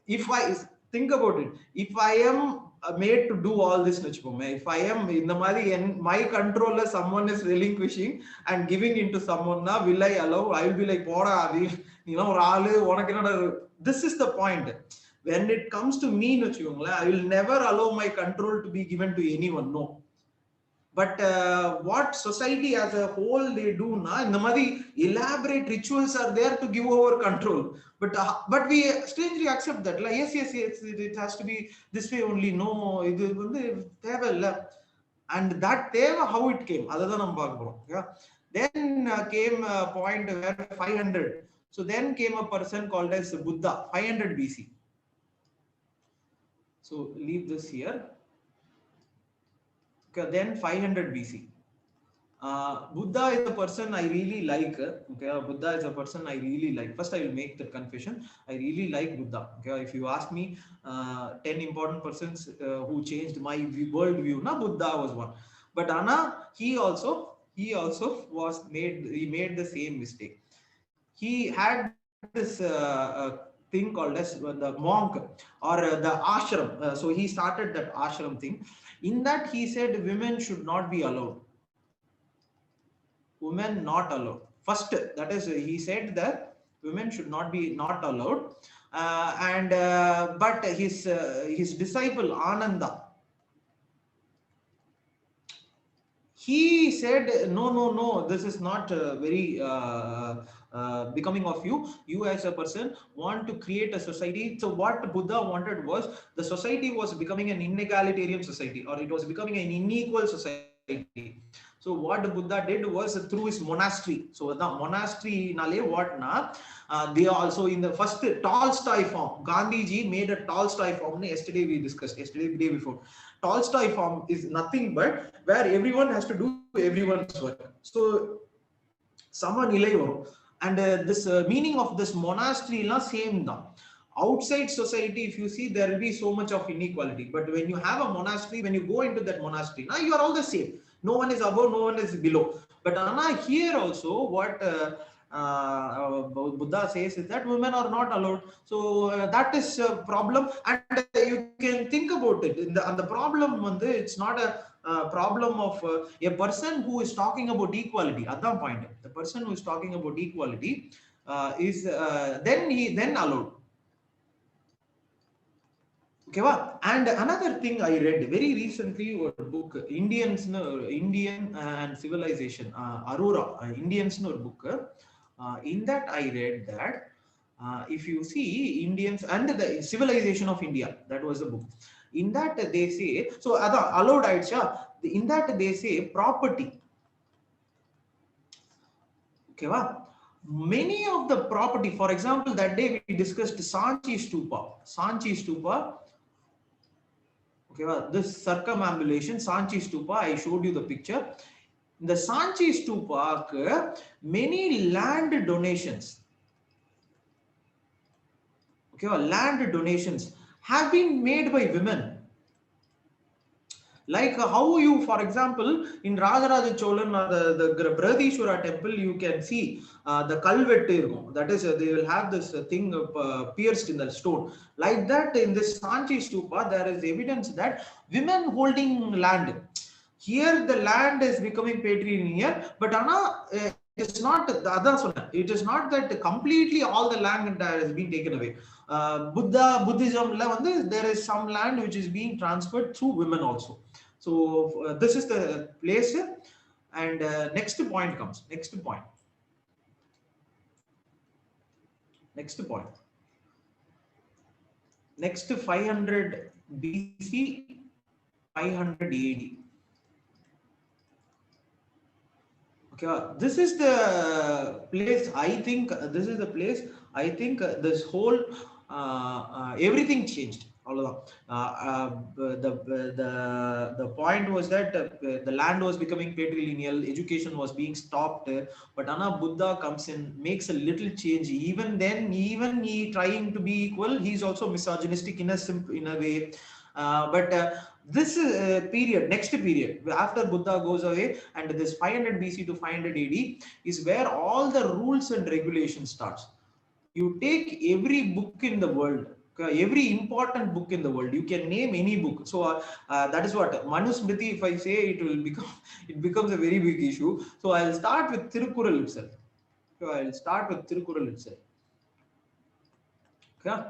If I think about it, if I am made to do all this, if I am in the my controller, someone is relinquishing and giving into someone, now will I allow? I will be like, this is the point. When it comes to me, I will never allow my control to be given to anyone. No. But what society as a whole they do now, in the elaborate rituals are there to give over control. But we strangely accept that. Like, yes, it has to be this way only. No, and that how it came. Yeah. Then came a point where 500. So then came a person called as Buddha, 500 BC. So leave this here. Okay, then 500 BC. Buddha is a person I really like. Okay, Buddha is a person I really like. First, I will make the confession. I really like Buddha. Okay, if you ask me, 10 important persons who changed my world view, na Buddha was one. But Anna, he also was made. He made the same mistake. He had this thing called as the monk or the ashram. So he started that ashram thing. In that, he said women should not be allowed. Women not allowed. First, that is, he said that women should not allowed. And but his disciple Ananda, he said, no, no, no, this is not very becoming of you. You as a person want to create a society. So what Buddha wanted was, the society was becoming an inegalitarian society, or it was becoming an unequal society. So what Buddha did was, through his monastery. So the monastery nale what na, they also in the first Tolstoy form. Gandhi ji made a Tolstoy form. Yesterday we discussed, yesterday day before. Tolstoy form is nothing but where everyone has to do everyone's work. So sama nilai varum. And this meaning of this monastery la same da. Outside society, if you see, there will be so much of inequality. But when you have a monastery, when you go into that monastery, now you are all the same. No one is above, no one is below. But Anna, here also, what Buddha says is that women are not allowed. So that is a problem, and you can think about it. And the problem, it's not a problem of a person who is talking about equality. At that point, the person who is talking about equality is then allowed. Okay, and another thing I read very recently, a book, Indian and Civilization, Aurora, Indians no book. In that I read that if you see Indians and the Civilization of India, that was the book. In that they say, so allowed aicha. In that they say property. Okay, many of the property, for example, that day we discussed Sanchi Stupa. Okay, this circumambulation, Sanchi Stupa, I showed you the picture. In the Sanchi Stupa, many land donations, okay, land donations have been made by women. Like how you, for example, in Rajaraja Cholan or the Brihadishwara temple, you can see the kalvettu. That is, they will have this thing pierced in the stone. Like that, in this Sanchi Stupa, there is evidence that women holding land. Here, the land is becoming patrilineal, but it's not the other. It is not that completely all the land has been taken away. Buddhism, there is some land which is being transferred through women also. So this is the place, and next point comes. Next point. Next 500 BC, 500 AD. Okay, this is the place. I think this is the place. I think this whole everything changed. The point was that the land was becoming patrilineal, education was being stopped, but Anna Buddha comes in, makes a little change. Even then, even he trying to be equal, he's also misogynistic in a way. But this period, next period, after Buddha goes away, and this 500 BC to 500 AD is where all the rules and regulations starts. You take every book in the world, every important book in the world, you can name any book. So that is what Manusmriti, if I say, it becomes a very big issue. So I'll start with Tirukkural itself. Okay.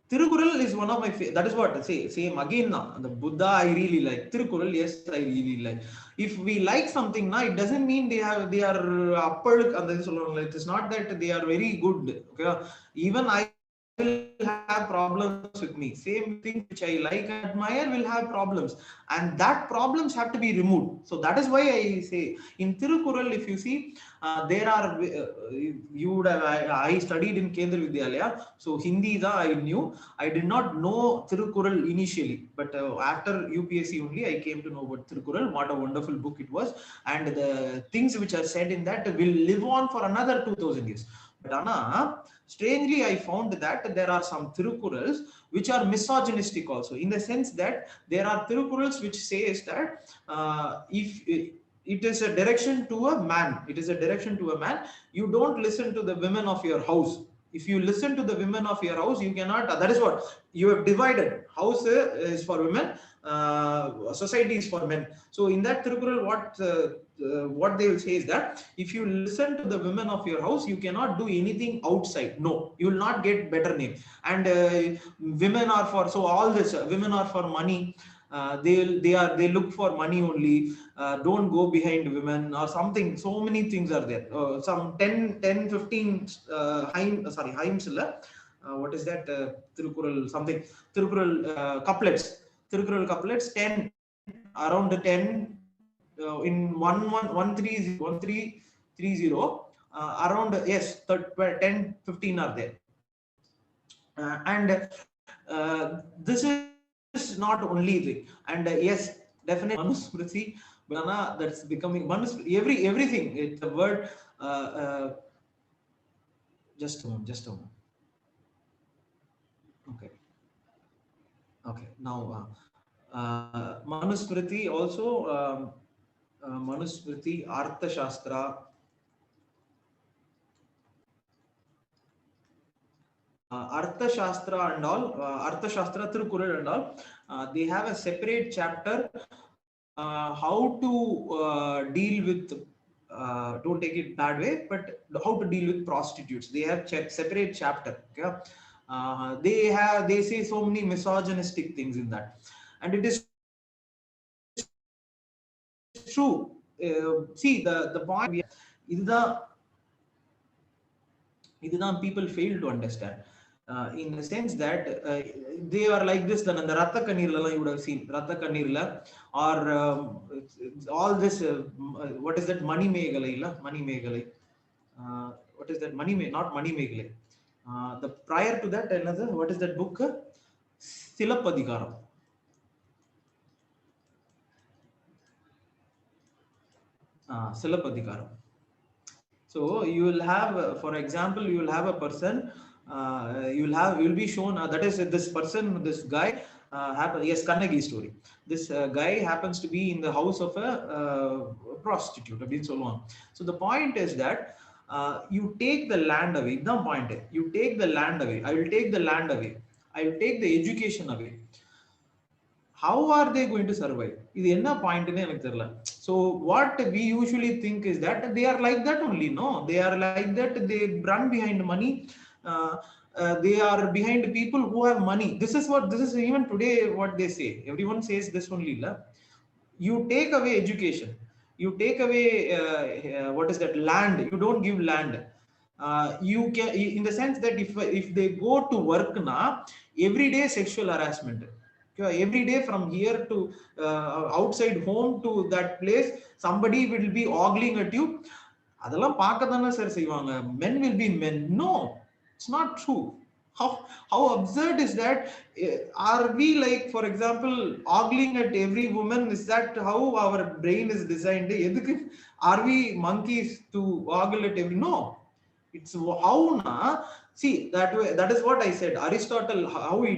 Tirukkural is one of my favorite. That is what I say. Same again now. The Buddha I really like. Tirukkural, yes, I really like. If we like something now, it doesn't mean they are upper. It is not that they are very good. Okay. Even I will have have problems with me. Same thing which I like and admire will have problems, and that problems have to be removed. So that is why I say in Tirukural, if you see, there are you would have. I studied in Kendra Vidyalaya, so Hindi da I knew. I did not know Tirukural initially, but after UPSC only I came to know about Tirukural. What a wonderful book it was, and the things which are said in that will live on for another 2000 years. But Anna, strangely, I found that there are some Tirukurals which are misogynistic also, in the sense that there are Tirukurals which says that if it is a direction to a man, it is a direction to a man, you don't listen to the women of your house. If you listen to the women of your house, you cannot, that is what you have divided. House is for women, society is for men. So in that Tirukural, what they will say is that if you listen to the women of your house, you cannot do anything outside. No, you will not get better name. And women are for, so all this women are for money. They look for money only. Don't go behind women or something. So many things are there. Some 15 hymns. What is that? Tirukural something. Tirukural couplets. Tirukural couplets 10, around 10 in 1330, around, yes, 10 15 are there. And this is not only thing. And yes, definitely Manusmriti, but that's becoming Manusmriti, everything. It's a word. Just a moment. Okay. Now, Manusmriti also, Manusmriti, Artha Shastra, Artha Shastra and all, Artha Shastra, Tirukural and all, they have a separate chapter, how to deal with, don't take it bad way, but how to deal with prostitutes. They have separate chapter. Okay? They say so many misogynistic things in that, and it is true. See, the point is people fail to understand. In the sense that they are like this. Then the Ratha Kanirla, you would have seen Ratha Kanirla, or all this. What is that? Money Megalai, Money Megalai. What is that? Not Money Megalai. The prior to that, another. What is that book? Silapadikaram. Silapadikaram. So you will have, for example, you will have a person. You will be shown that is this person, this guy. Yes, Kannagi story. This guy happens to be in the house of a prostitute, and so on. So the point is that you take the land away. The point is, you take the land away. I will take the land away. I will take the education away. How are they going to survive? This is the point. So what we usually think is that they are like that only. No, they are like that. They run behind money. They are behind people who have money. This is even today what they say. Everyone says this only. You take away education. You take away what is that? Land. You don't give land. You can, in the sense that if they go to work na, every day sexual harassment. Every day from here to outside home to that place, somebody will be ogling at you. அதெல்லாம் பார்க்க தானே sir செய்வாங்க. Men will be men. No, it's not true. How absurd is that? Are we, like, for example, ogling at every woman? Is that how our brain is designed? Are we monkeys to ogle at every? No, it's how na. See, that is what I said. Aristotle, how he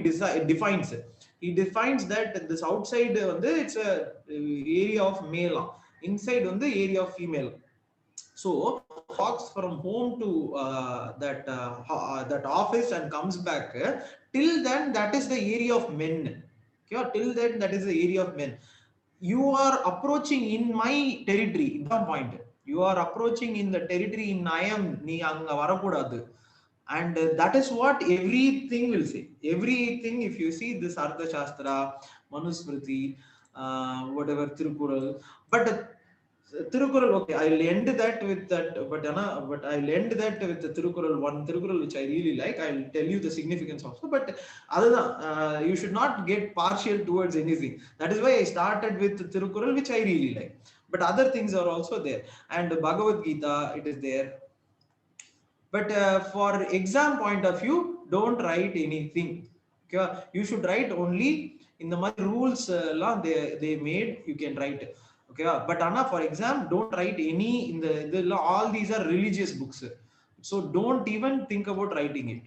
defines it. He defines that this outside it's a area of male, inside the area of female. So walks from home to that office and comes back. Till then, that is the area of men. Okay? Till then, that is the area of men. You are approaching in my territory. The point. You are approaching in the territory in I am. Nee anga varakudadu. And that is what everything will say. Everything, if you see this Artha Shastra, Manusmriti, whatever Tirukural, but Tirukural, okay, I'll end that with that, but I'll end that with the Tirukural, one Tirukural which I really like. I'll tell you the significance also. But other than, you should not get partial towards anything. That is why I started with Tirukural, which I really like. But other things are also there. And Bhagavad Gita, it is there. But for exam point of view, don't write anything. Okay? You should write only in the rules they made, you can write. Okay, but Anna, for exam, don't write any in the all these are religious books. So don't even think about writing it.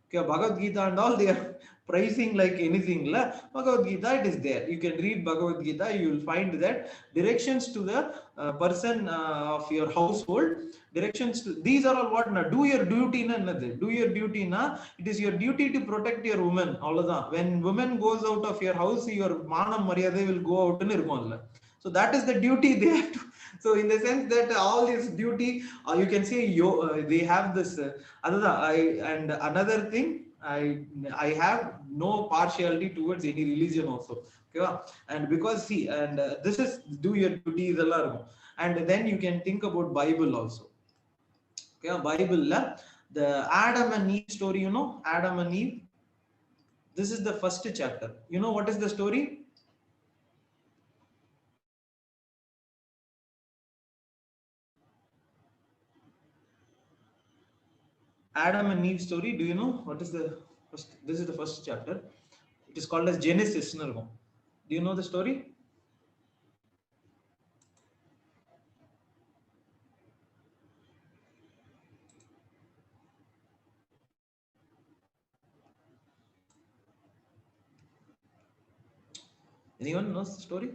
Okay, Bhagavad Gita and all, they are pricing like anything. La. Bhagavad Gita, it is there. You can read Bhagavad Gita, you will find that directions to the person of your household. Directions to these are all what na do your duty na do your duty na. It is your duty to protect your woman. All of that. When woman goes out of your house, your manam maryade will go out in irkonla. So that is the duty they have to. So in the sense that all this duty, you can say they have this. And another thing, I have no partiality towards any religion also. Okay, and because see, and this is do your duty, and then you can think about Bible also. Okay, Bible, the Adam and Eve story, Adam and Eve. This is the first chapter. You know what is the story? Adam and Eve story. Do you know what is the first? This is the first chapter. It is called as Genesis. Do you know the story? Anyone knows the story?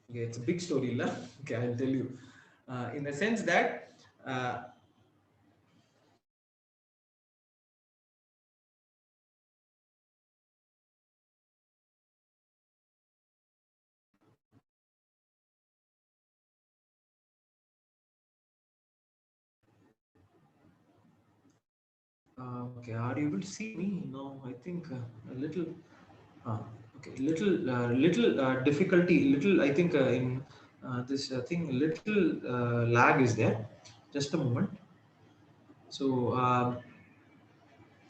Okay, it's a big story, la. Okay, I'll tell you. In the sense that okay, are you able to see me? No, I think a little. Okay, little difficulty. Little, I think in this thing, little lag is there. Just a moment. So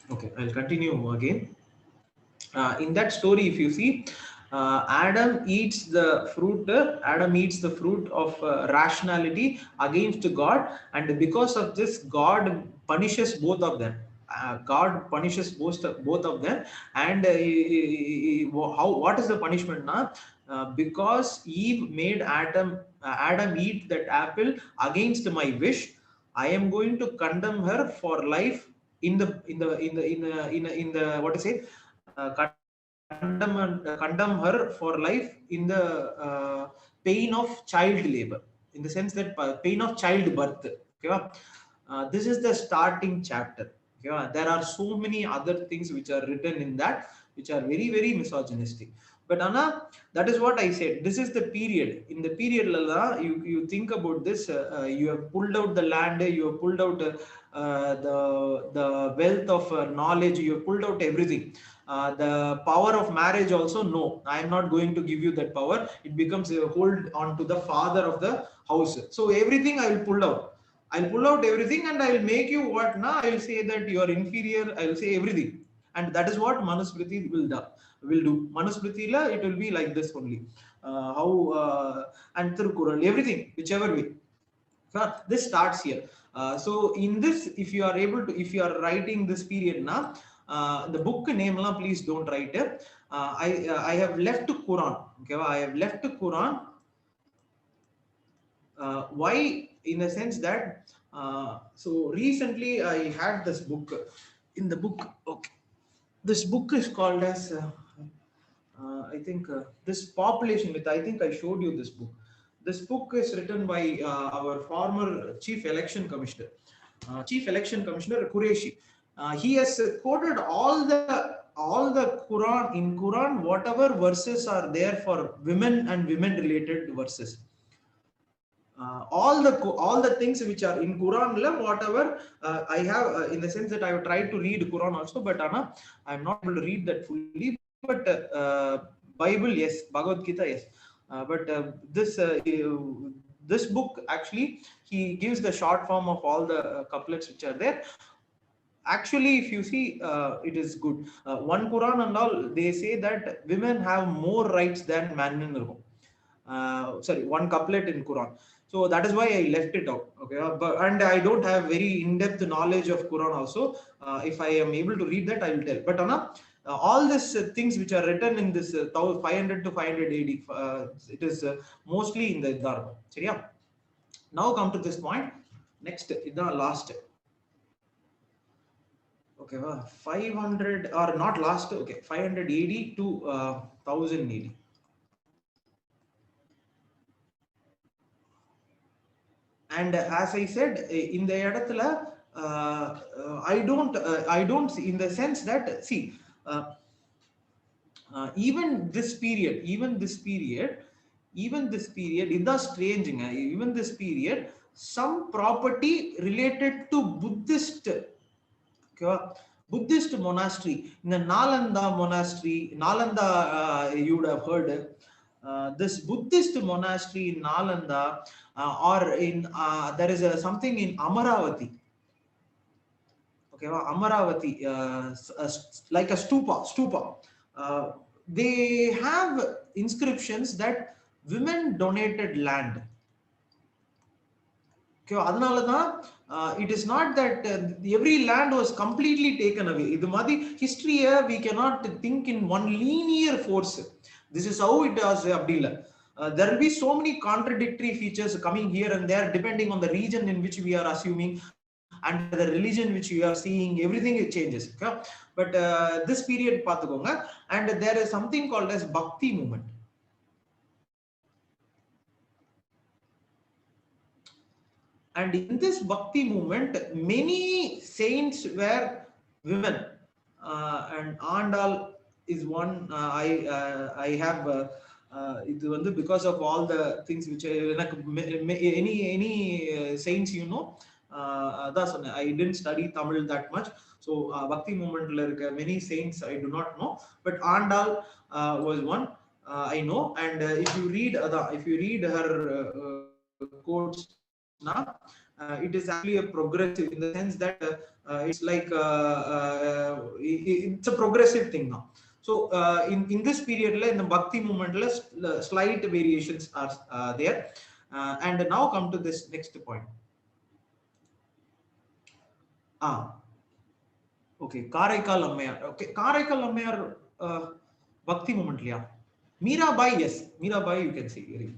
okay, I'll continue again. In that story, if you see, Adam eats the fruit. Adam eats the fruit of rationality against God, and because of this, God punishes both of them. God punishes both of them, and how? What is the punishment now? Because Eve made Adam eat that apple against my wish. I am going to condemn her for life in the what to say, condemn her for life in the pain of child labor, in the sense that pain of childbirth. Okay? This is the starting chapter. Okay? There are so many other things which are written in that, which are very, very misogynistic. But Anna, that is what I said. This is the period. In the period, Lala, you think about this. You have pulled out the land. You have pulled out the wealth of knowledge. You have pulled out everything. The power of marriage also, no, I am not going to give you that power. It becomes a hold on to the father of the house. So everything I will pull out. I'll pull out everything and I will make you what now. I will say that you are inferior. I will say everything, and that is what Manusmriti will do. Manusmriti la, it will be like this only. How and Tirukural, everything, whichever way. This starts here. So in this, if you are able to, if you are writing this period now, the book name la, please don't write it. I have left Quran. Okay, I have left Quran. Why? In the sense that so recently I had this book. In the book, okay, this book is called as I think this population myth. I think I showed you this book. This book is written by our former chief election commissioner, Qureshi. He has quoted all the Quran. In Quran, whatever verses are there for women and women related verses, all the things which are in Quran, whatever I have, in the sense that I have tried to read Quran also, but Anna, I'm not able to read that fully. But Bible, yes. Bhagavad Gita, yes. But this book actually, he gives the short form of all the couplets which are there. Actually, if you see, it is good. One Quran and all, they say that women have more rights than men in the home. Sorry, one couplet in Quran. So that is why I left it out. Okay, and I don't have very in-depth knowledge of Quran also. If I am able to read that, I will tell. But Anna, all these things which are written in this 500 to 500 AD, it is mostly in the Dharma. Yeah. Now come to this point. Next, the last. Okay, 500 or not last. Okay, 500 AD to 1000 AD. And as I said, in the edathula, I don't see, in the sense that, see, uh, even this period, it's strange, even this period, some property related to Buddhist, okay, Buddhist monastery, in the Nalanda monastery, you would have heard, this Buddhist monastery in Nalanda, or in there is something in Amaravati. Okay, Amaravati, like a stupa. Uh, they have inscriptions that women donated land. Okay, it is not that every land was completely taken away. The history we cannot think in one linear force. This is how it was, Abdullah. There will be so many contradictory features coming here and there depending on the region in which we are assuming and the religion which we are seeing. Everything it changes. Okay? But this period, and there is something called as Bhakti movement. And in this Bhakti movement, many saints were women, and Andal is one. I have because of all the things which any saints, I didn't study Tamil that much. So Bhakti movement many saints I do not know, but Andal was one I know. And if you read her quotes now, it is actually a progressive in the sense that it's like it's a progressive thing now. So in this period, in the Bhakti movement, slight variations are there. And now come to this next point. Okay, Karaikal Ammayar. Okay, Karaikal Ammayar, Bhakti movement, yeah. Mirabai, yes, Mirabai, you can see.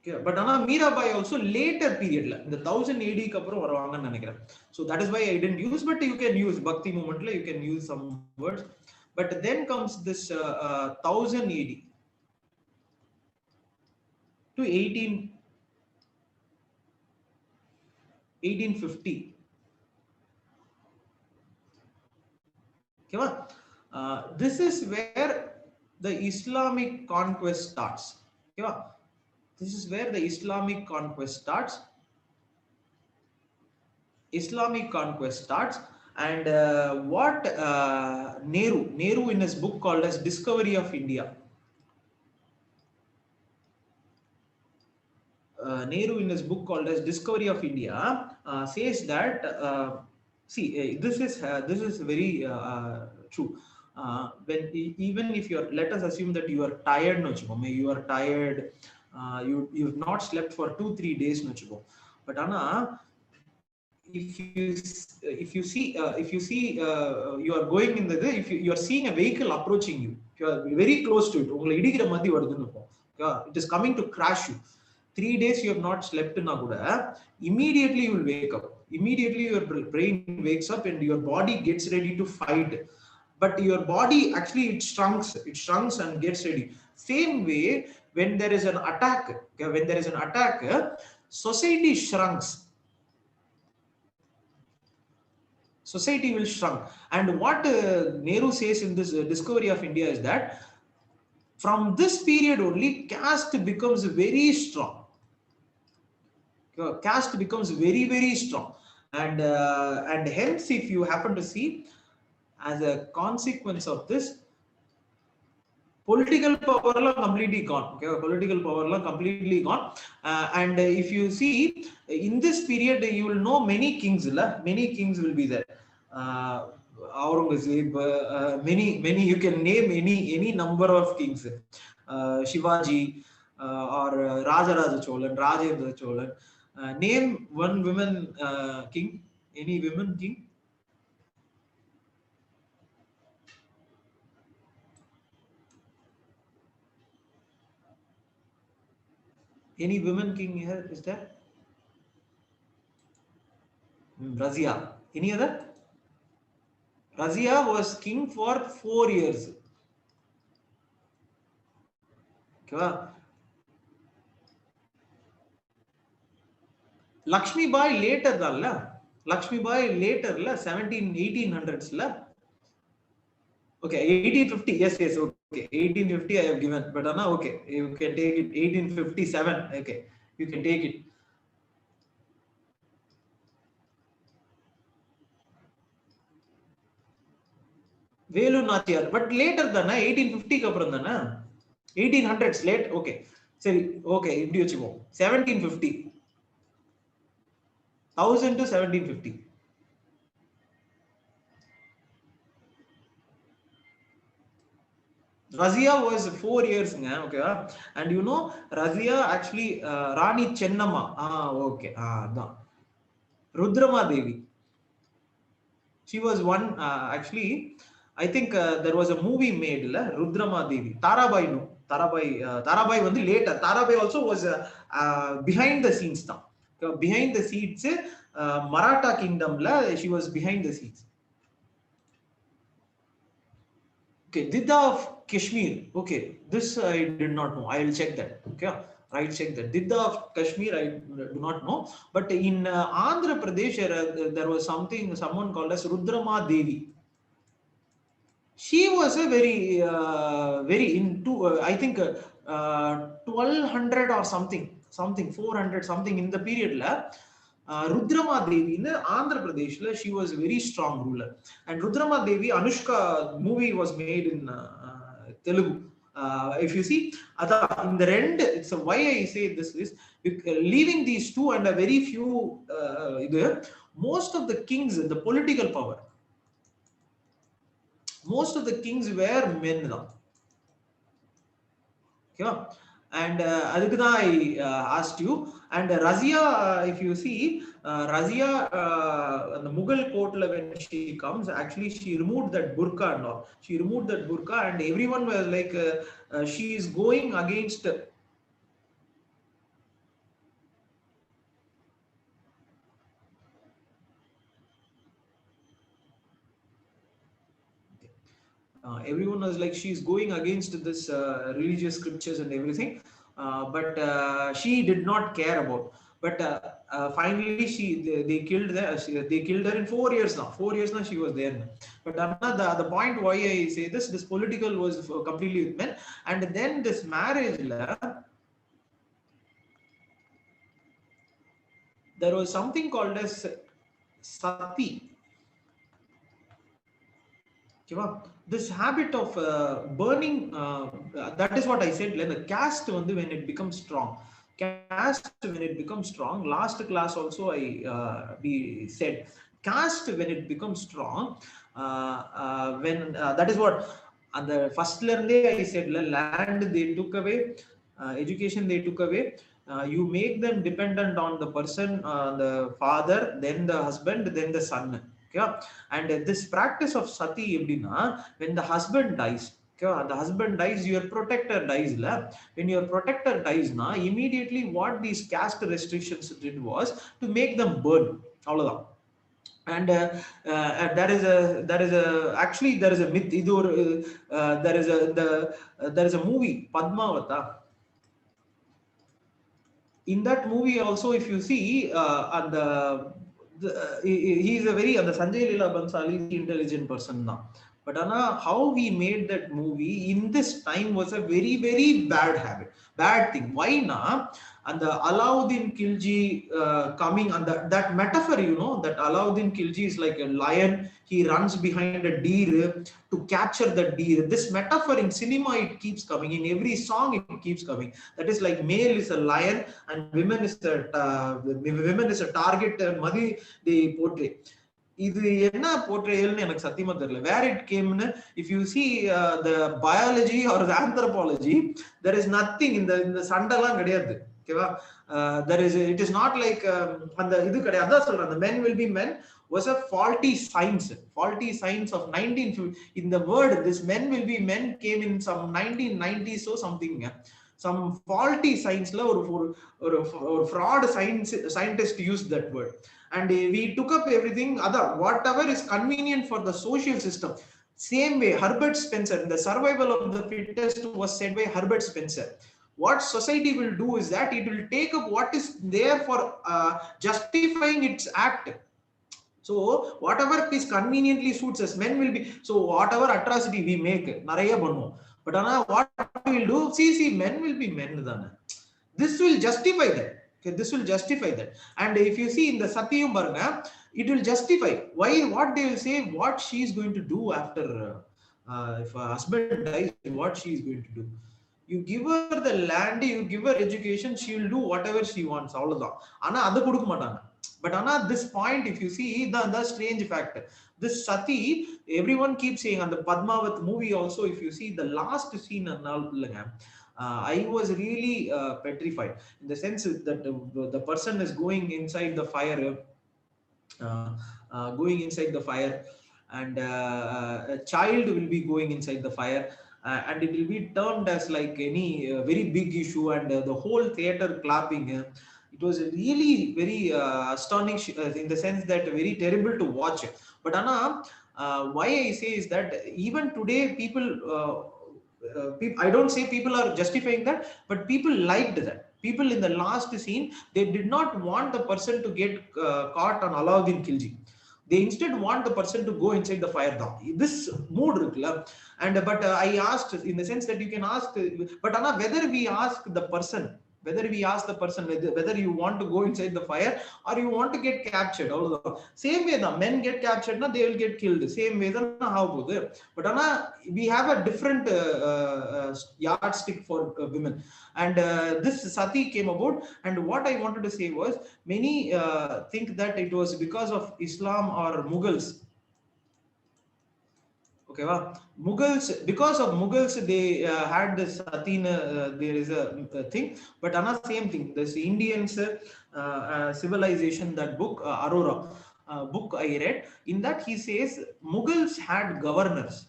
Okay, but Mirabai also later period, in the 1000 AD so that is why I didn't use, but you can use Bhakti movement, you can use some words. But then comes this 1000 AD to 1850. Okay, this is where the Islamic conquest starts. Okay, this is where the Islamic conquest starts. And what Nehru in his book called as Discovery of India. Nehru in his book called as Discovery of India says that this is very true. When even if you are, let us assume that you are tired, you are tired, you've not slept for 2-3 days, but if you see you are going in if you are seeing a vehicle approaching you, if you are very close to it, it is coming to crash you. 3 days you have not slept in immediately you will wake up. Immediately your brain wakes up and your body gets ready to fight. But your body actually it shrinks and gets ready. Same way, when there is an attack, society shrinks. Society will shrunk. And what Nehru says in this Discovery of India is that from this period only, caste becomes very strong. Caste becomes very, very strong. And hence, if you happen to see, as a consequence of this, political power completely gone. Okay, political power completely gone. And if you see in this period, you will know many kings. Many kings will be there. uh, Aurangzeb, many you can name any number of kings. Shivaji, or Rajaraja Cholan, Rajendra Cholan. Name one woman king. Any women king? Any women king here is there? Razia. Any other? Razia was king for 4 years. Okay. Lakshmi Bai later, Lakshmi Bai later, 1800s. Okay, 1850. Yes, okay. 1850 I have given. But okay, you can take it. 1857. Okay, you can take it. Velu Nachiyar. But later, 1850 kapran 1800s late. Okay. Sorry. Okay, 1750. 1000 to 1750. Razia was 4 years, okay, and you know Razia actually Rani Chennamma. Okay, Rudrama Devi. She was one actually. I think there was a movie made, Rudrama Devi. Tarabai, no, Tarabai was later. Tarabai also was behind the scenes now. Behind the scenes, Maratha kingdom, she was behind the scenes. Okay, Didda of Kashmir. Okay, this I did not know. I will check that. Okay, right, check that. Didda of Kashmir, I do not know. But in Andhra Pradesh, there was someone called as Rudrama Devi. She was a very into, I think, 1200 or something, 400 something in the period. Rudrama Devi in Andhra Pradesh, she was a very strong ruler. And Rudrama Devi, Anushka movie was made in Telugu. If you see, in the end, it's why I say this is leaving these two and a very few, most of the kings, the political power, most of the kings were men now. Okay. And I asked you. And Razia, if you see, Razia, the Mughal court when she comes, actually she removed that burqa and all. She removed that burqa, and everyone was like, she is going against. Everyone was like, she's going against this religious scriptures and everything, but she did not care about. But finally, they killed they killed her in 4 years now. 4 years now she was there. But the point why I say this political was completely with men, and then this marriage, there was something called as sati. This habit of burning, that is what I said, the caste when it becomes strong. Caste when it becomes strong, last class also we said, caste when it becomes strong, when that is what, and the first day I said, land they took away, education they took away, you make them dependent on the person, the father, then the husband, then the son. Okay? And this practice of sati, when the husband dies, okay, the husband dies, your protector dies. When your protector dies, immediately what these caste restrictions did was to make them burn. And there is a actually there is a myth. There is a movie, Padmavata. In that movie also, if you see, he is a very, the Sanjay Leela Bhansali intelligent person now. But how he made that movie in this time was a very, very bad habit, bad thing. Why na? and the Alauddin Khilji coming, and that metaphor, that Alauddin Khilji is like a lion, he runs behind a deer to capture the deer. This metaphor in cinema, it keeps coming, in every song it keeps coming. That is like male is a lion and women is a target, Madi they portray. இது என்ன போர்ட்ரேயல்னு எனக்கு சத்தியமா தெரியல. Where it கேம்னு, if you see the biology or the anthropology, there is nothing. இந்த சண்டைலாம் கிடையாது. ஓகேவா? There is, it is not like அந்த இது கிடையாது. அதான் சொல்றேன், அந்த men will be men was a faulty science of 1950. In the word this men will be men came in some 1990s or something. Some faulty science la or fraud scientist used that word, and we took up everything other whatever is convenient for the social system. Same way Herbert Spencer, the survival of the fittest was said by Herbert Spencer. What society will do is that it will take up what is there for justifying its act. So whatever is conveniently suits us, men will be, so whatever atrocity we make nariya பண்ணுவோம். But what we will do, see, men will be men. This will justify that. Okay, this will justify that. And if you see in the Satyam Barga, it will justify why, what they will say, what she is going to do after if a husband dies, what she is going to do. You give her the land, you give her education, she will do whatever she wants. Ana adu kodukka matanga. But this point, if you see the strange factor, this Sati, everyone keeps saying, on the Padmavat movie also, if you see the last scene, I was really petrified, in the sense that the person is going inside the fire, and a child will be going inside the fire, and it will be termed as like any very big issue, and the whole theater clapping. It was really very astonishing, in the sense that very terrible to watch. But why I say is that even today people, I don't say people are justifying that, but people liked that. People in the last scene, they did not want the person to get caught on Alauddin Khilji. They instead want the person to go inside the fire down. This mood irukla. And but I asked, in the sense that you can ask, but whether we ask the person, whether you want to go inside the fire or you want to get captured. Same way the men get captured, they will get killed. Same way how goes. But we have a different yardstick for women. And this Sati came about, and what I wanted to say was, many think that it was because of Islam or Mughals. Okay, Mughals, because of Mughals, they had this Satina, there is a thing. But same thing, this Indians civilization, that book, Aurora book I read, in that he says Mughals had governors.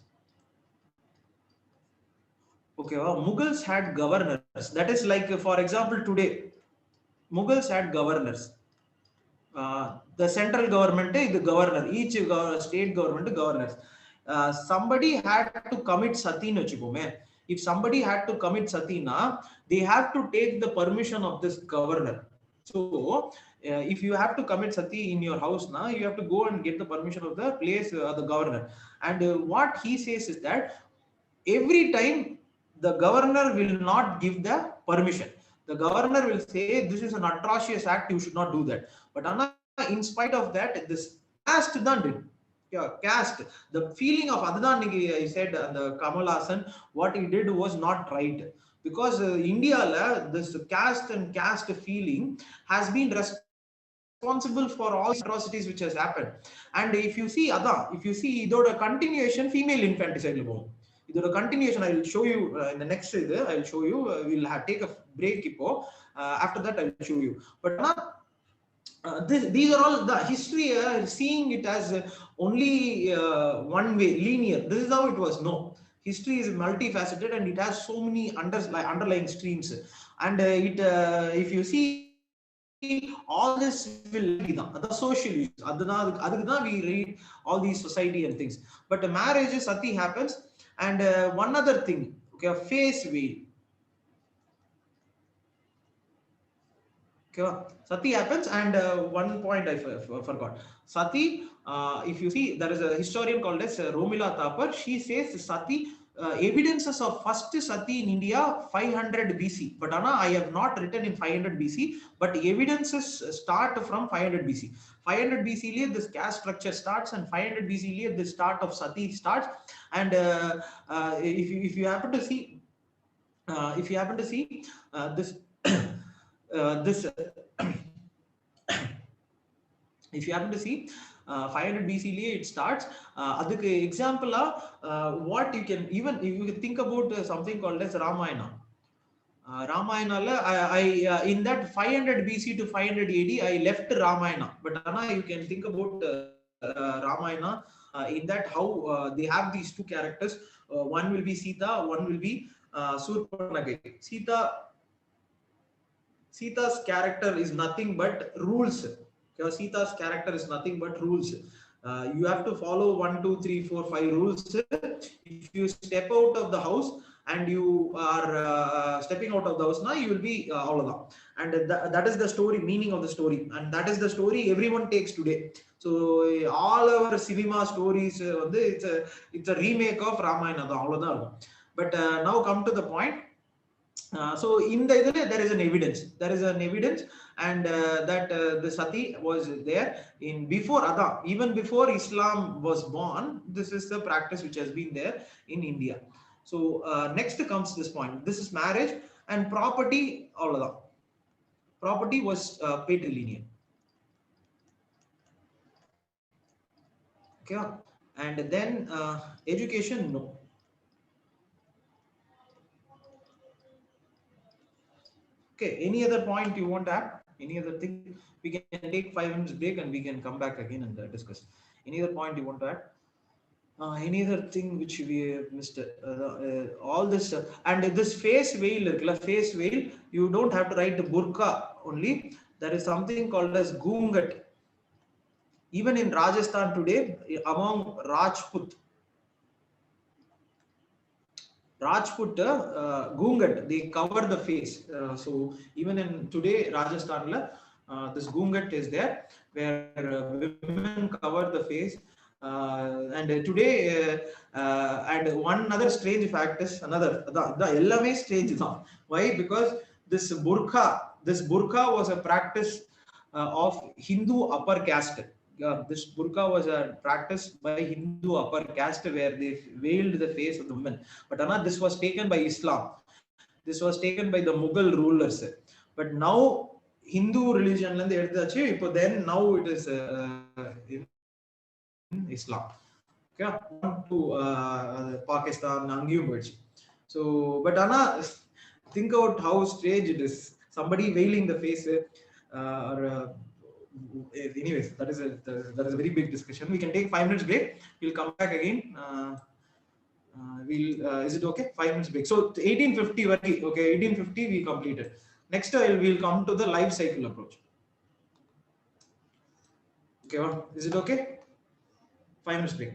Okay, Mughals had governors. That is like, for example, today Mughals had governors. The central government is the governor, each state government governors. Somebody had to commit sati. If somebody had to commit satina, they have to take the permission of this governor. So if you have to commit sati in your house now, you have to go and get the permission of the place, the governor. And what he says is that every time the governor will not give the permission. The governor will say, this is an atrocious act, you should not do that. But in spite of that, this caste done did. Yeah, caste, the feeling of Adnan, I said, the Kamal Hassan, what he did was not right, because India this caste and caste feeling has been responsible for all atrocities which has happened. And if you see idoda continuation, female infanticide idoda continuation, I will show you in the next I will show you. We'll take a break after that I will show you. But these are all the history, seeing it as only one way, linear. This is how it was. No, history is multifaceted, and it has so many underlying streams. And if you see, all this will be the social issues. We read all these society and things. But the marriage, sati happens. And one other thing, okay, a face veil. Okay, sati happens. And one point I forgot. Sati, if you see, there is a historian called as Romila Thapar. She says sati, evidences of first sati in India 500 BC. But Anna, I have not written in 500 BC, but evidences start from 500 BC. 500 BC this caste structure starts, and 500 BC the start of sati starts. And if you happen to see, this this if you happen to see 500 BC it starts. Adukku example what you can, even if you think about something called as Ramayana. Ramayana, in that 500 BC to 500 AD, I left Ramayana. But Anna, you can think about Ramayana in that how they have these two characters. One will be Sita, one will be Surpanagai. Sita's character is nothing but rules. Sita's character is nothing but rules. You have to follow 1, 2, 3, 4, 5 rules. If you step out of the house and you are stepping out of the house, now you will be all along. And that is the story, meaning of the story. And that is the story everyone takes today. So all our cinema stories, it's a remake of Ramayana. But now come to the point. So in there is an evidence, and that the sati was there in before Adam, even before Islam was born. This is the practice which has been there in India. So next comes this point. This is marriage and property. All of that property was patrilineal. Okay, and then education, no. Okay, any other point you want to add? Any other thing? We can take 5 minutes break and we can come back again and discuss. Any other point you want to add? Any other thing which we have missed? All this and this face veil, you don't have to write the burqa only. There is something called as gungat. Even in Rajasthan today, among Rajput gungat, they cover the face. So even in today Rajasthan, this gungat is there, where women cover the face. And today, and one other strange fact is the ellame strange. Why? Because this burqa was a practice of Hindu upper caste. This burqa was a practice by Hindu upper caste where they veiled the face of the women. But Anna, this was taken by Islam. This was taken by the Mughal rulers. But now Hindu religion, then now it is in Islam. Okay, to Pakistan, Angiyum. So, but Anna, think about how strange it is. Somebody veiling the face, anyways, that is a very big discussion. We can take 5 minutes break. We'll come back again. Is it okay? 5 minutes break. So 1850, okay, 1850 we completed. Next, we'll come to the life cycle approach. Okay, is it okay? 5 minutes break.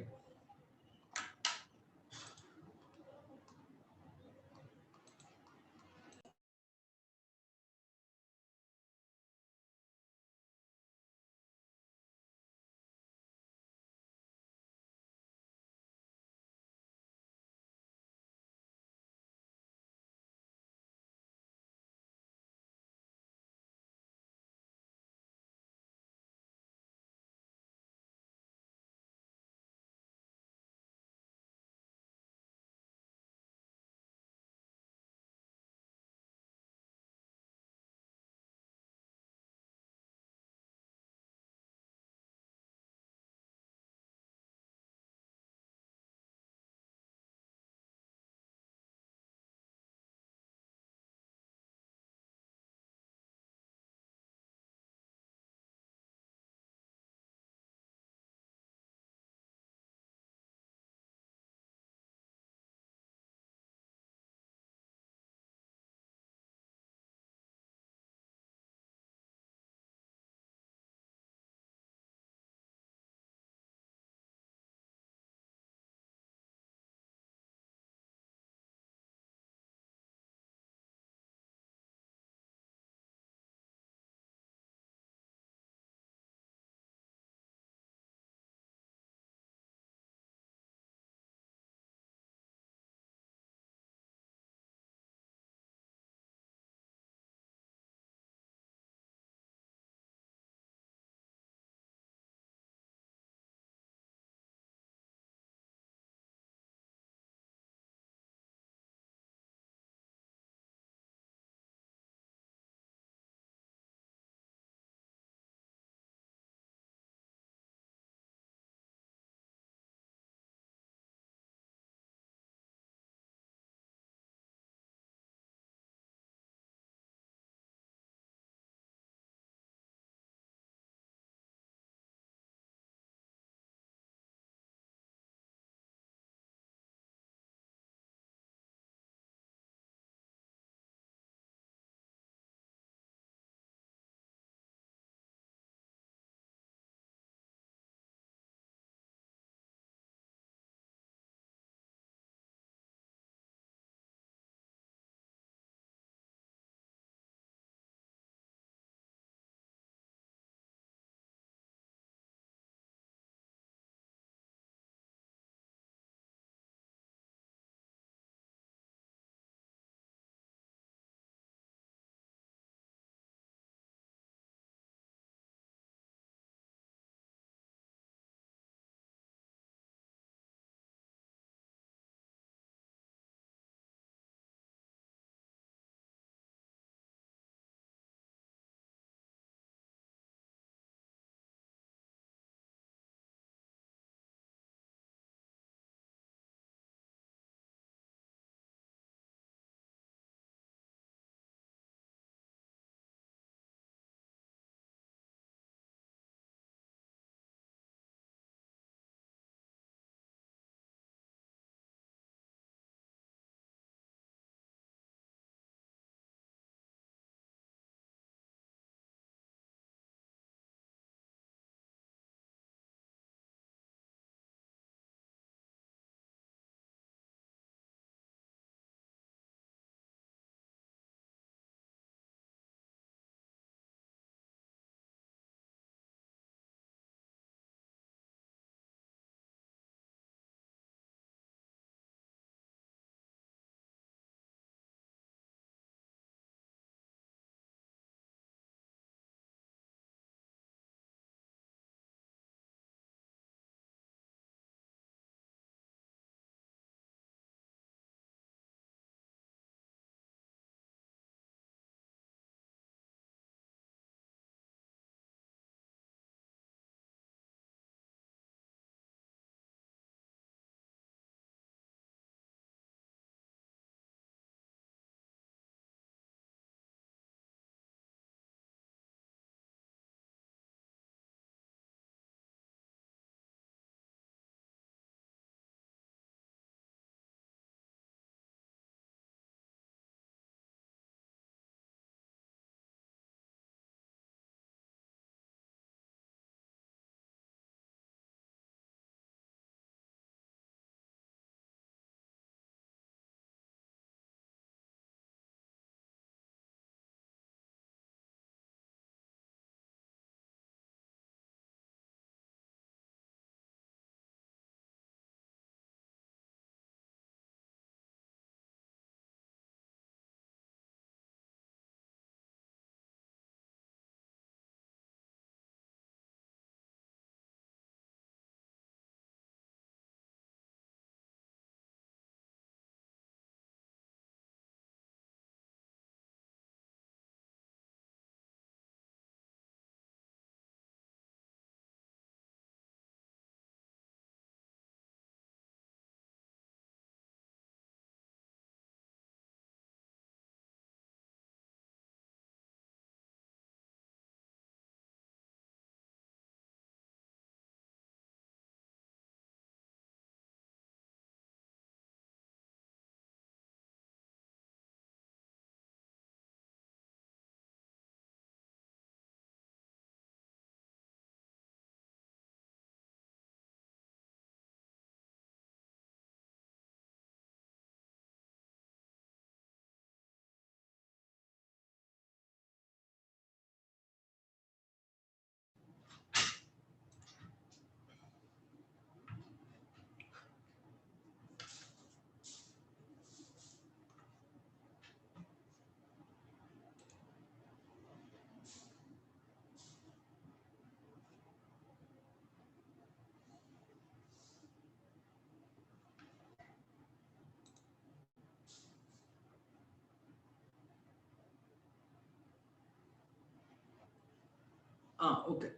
Okay.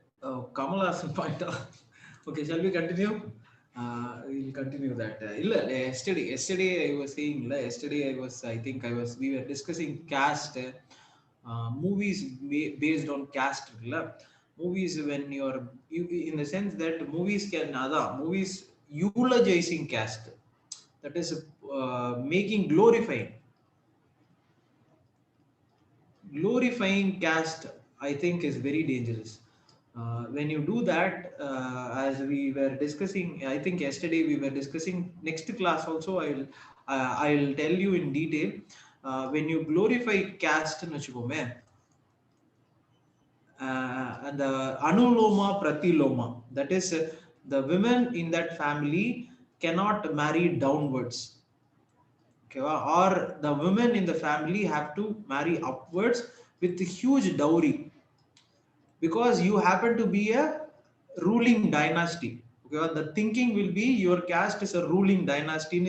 Kamal Hassan point. Okay, shall we continue? We'll continue that. Yesterday I was saying, yesterday we were discussing caste, movies based on caste. Movies when in the sense that movies movies eulogizing caste, that is making glorifying caste, I think is very dangerous. When you do that, as we were discussing, I think yesterday we were discussing, next class also I'll tell you in detail. When you glorify caste nu vechukome, and the anuloma pratiloma, that is the women in that family cannot marry downwards. Okay, or the women in the family have to marry upwards with huge dowry, because you happen to be a ruling dynasty. Okay, well, the thinking will be your caste is a ruling dynasty.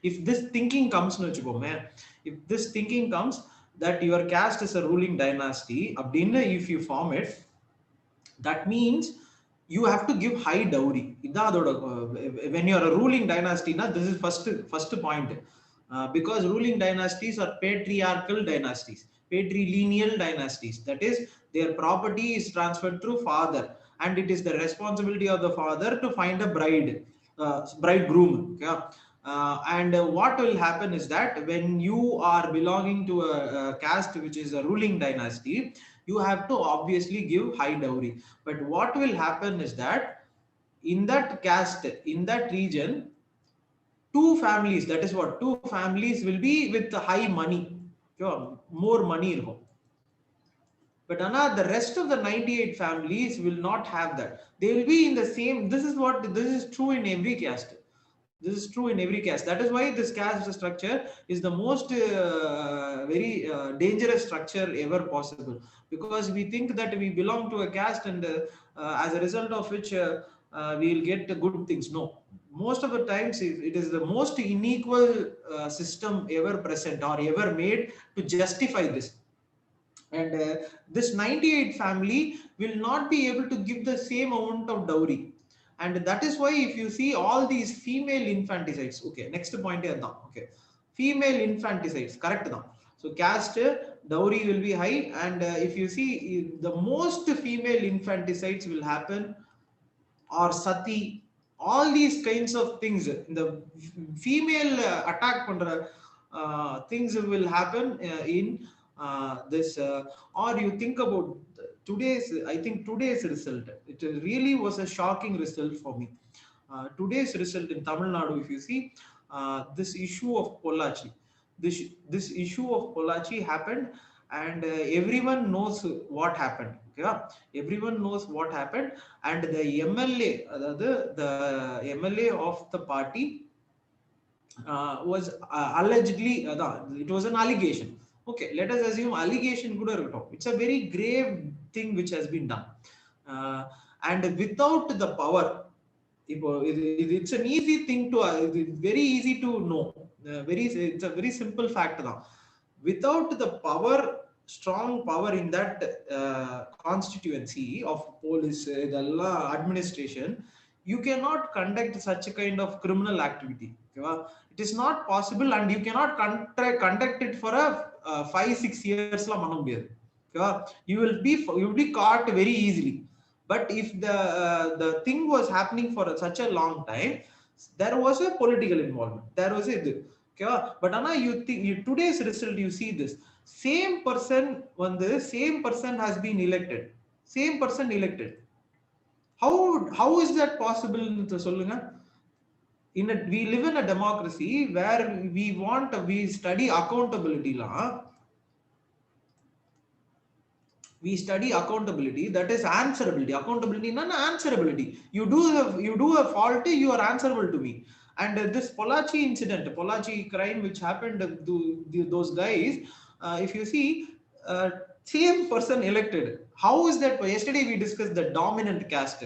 If this thinking comes nu vechukome, if this thinking comes that your caste is a ruling dynasty abdinna, if you form it, that means you have to give high dowry. When you are a ruling dynasty na, this is first point. Because ruling dynasties are patriarchal dynasties, patrilineal dynasties, that is their property is transferred through father, and it is the responsibility of the father to find a bridegroom. Okay? And what will happen is that when you are belonging to a caste which is a ruling dynasty, you have to obviously give high dowry. But what will happen is that in that caste, in that region, two families, that is what, two families will be with high money. Sure, more money. But Anna, the rest of the 98 families will not have that. They will be in the same. This is true in every caste. This is true in every caste. That is why this caste structure is the most very dangerous structure ever possible. Because we think that we belong to a caste, and as a result of which we will get good things. No, most of the times it is the most unequal system ever present or ever made to justify this. And this 98 family will not be able to give the same amount of dowry. And that is why if you see all these female infanticides, okay, next point is okay, female infanticides, correct now. So caste dowry will be high, and if you see the most female infanticides will happen, or sati, all these kinds of things, the female attack pandra things will happen in this or you think about today's result. It really was a shocking result for me. Today's result in Tamil Nadu, if you see, this issue of Pollachi, this issue of Pollachi happened, and everyone knows what happened. Okay? Everyone knows what happened, and the MLA, the MLA of the party was allegedly, it was an allegation. Okay, let us assume allegation kuda irukattum. It's a very grave thing which has been done, uh, and without the power, it's an easy thing to it's very easy to know. It's a very simple fact now. Without the power, strong power in that constituency of police, the law administration, you cannot conduct such a kind of criminal activity. Okay? It is not possible, and you cannot conduct it for a 5-6 years la manam mudiyadhu. Okay? You will be caught very easily. But if the thing was happening for such a long time, there was a political involvement, there was a okay. But Anna, today's result, you see this same person, when the same person has been elected, same person elected, how is that possible to solunga? We live in a democracy where we study accountability la. We study accountability, that is answerability. Accountability none answerability. You do a fault, you are answerable to me. And this Pollachi incident, Pollachi crime which happened to those guys, if you see, same person elected. How is that? Yesterday we discussed the dominant caste.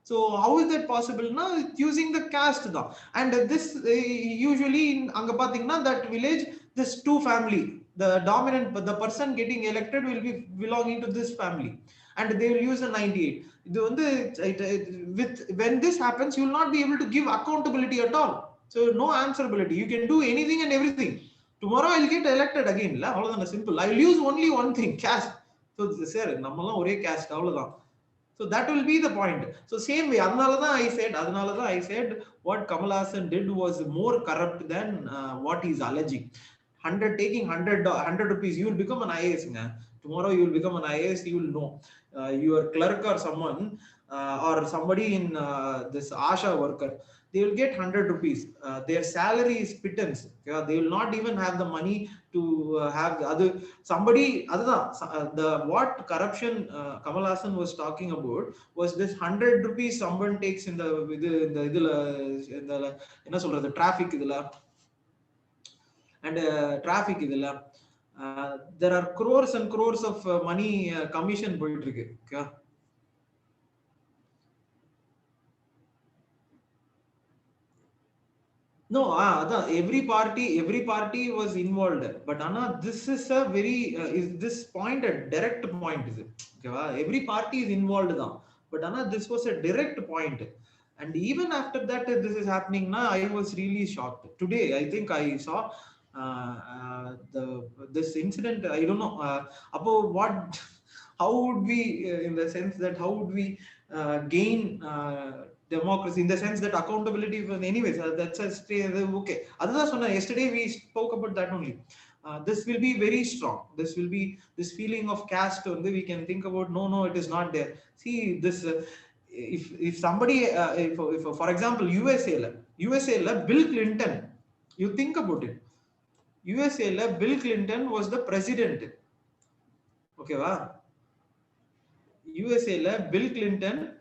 So how is that possible now? Using the caste da. And this usually in anga pathina, that village, this two family, the dominant, the person getting elected will be belonging to this family, and they will use a 98. When this happens, you will not be able to give accountability at all. So no answerability. You can do anything and everything. Tomorrow I'll get elected again. Simple. I'll use only one thing, caste. So sir, நம்மலாம் ஒரே caste அவ்வளவுதான். So that will be the point. So same way, அதனாலதான் I said what Kamal Haasan did was more corrupt than what he's alleging. 100 rupees, you will become an IAS. Tomorrow you will become an IAS, you will know. Your clerk or someone or somebody in this ASHA worker, they will get 100 rupees. Their salary is pittance. They will not even have the money to have the other somebody other the what corruption Kamal Haasan was talking about was this 100 rupees someone takes in the என்ன சொல்றது traffic இதுல and traffic இதுல there are crores and crores of money commission போயிட்டு இருக்கு. Okay. No, every party was involved, but Anna, this is a very is this point a direct point, is it? Okay, every party is involved now, but Anna, this was a direct point, and even after that this is happening now, I was really shocked. Today I think I saw this incident. I don't know about what how would we in the sense that how would we gain democracy in the sense that accountability, anyways, that's a okay. Yesterday we spoke about that only. This will be very strong. This will be this feeling of caste only. We can think about no, it is not there. See this. If somebody, if for example, USA, Bill Clinton. You think about it. USA, Bill Clinton was the president. Okay, wow. USA, Bill Clinton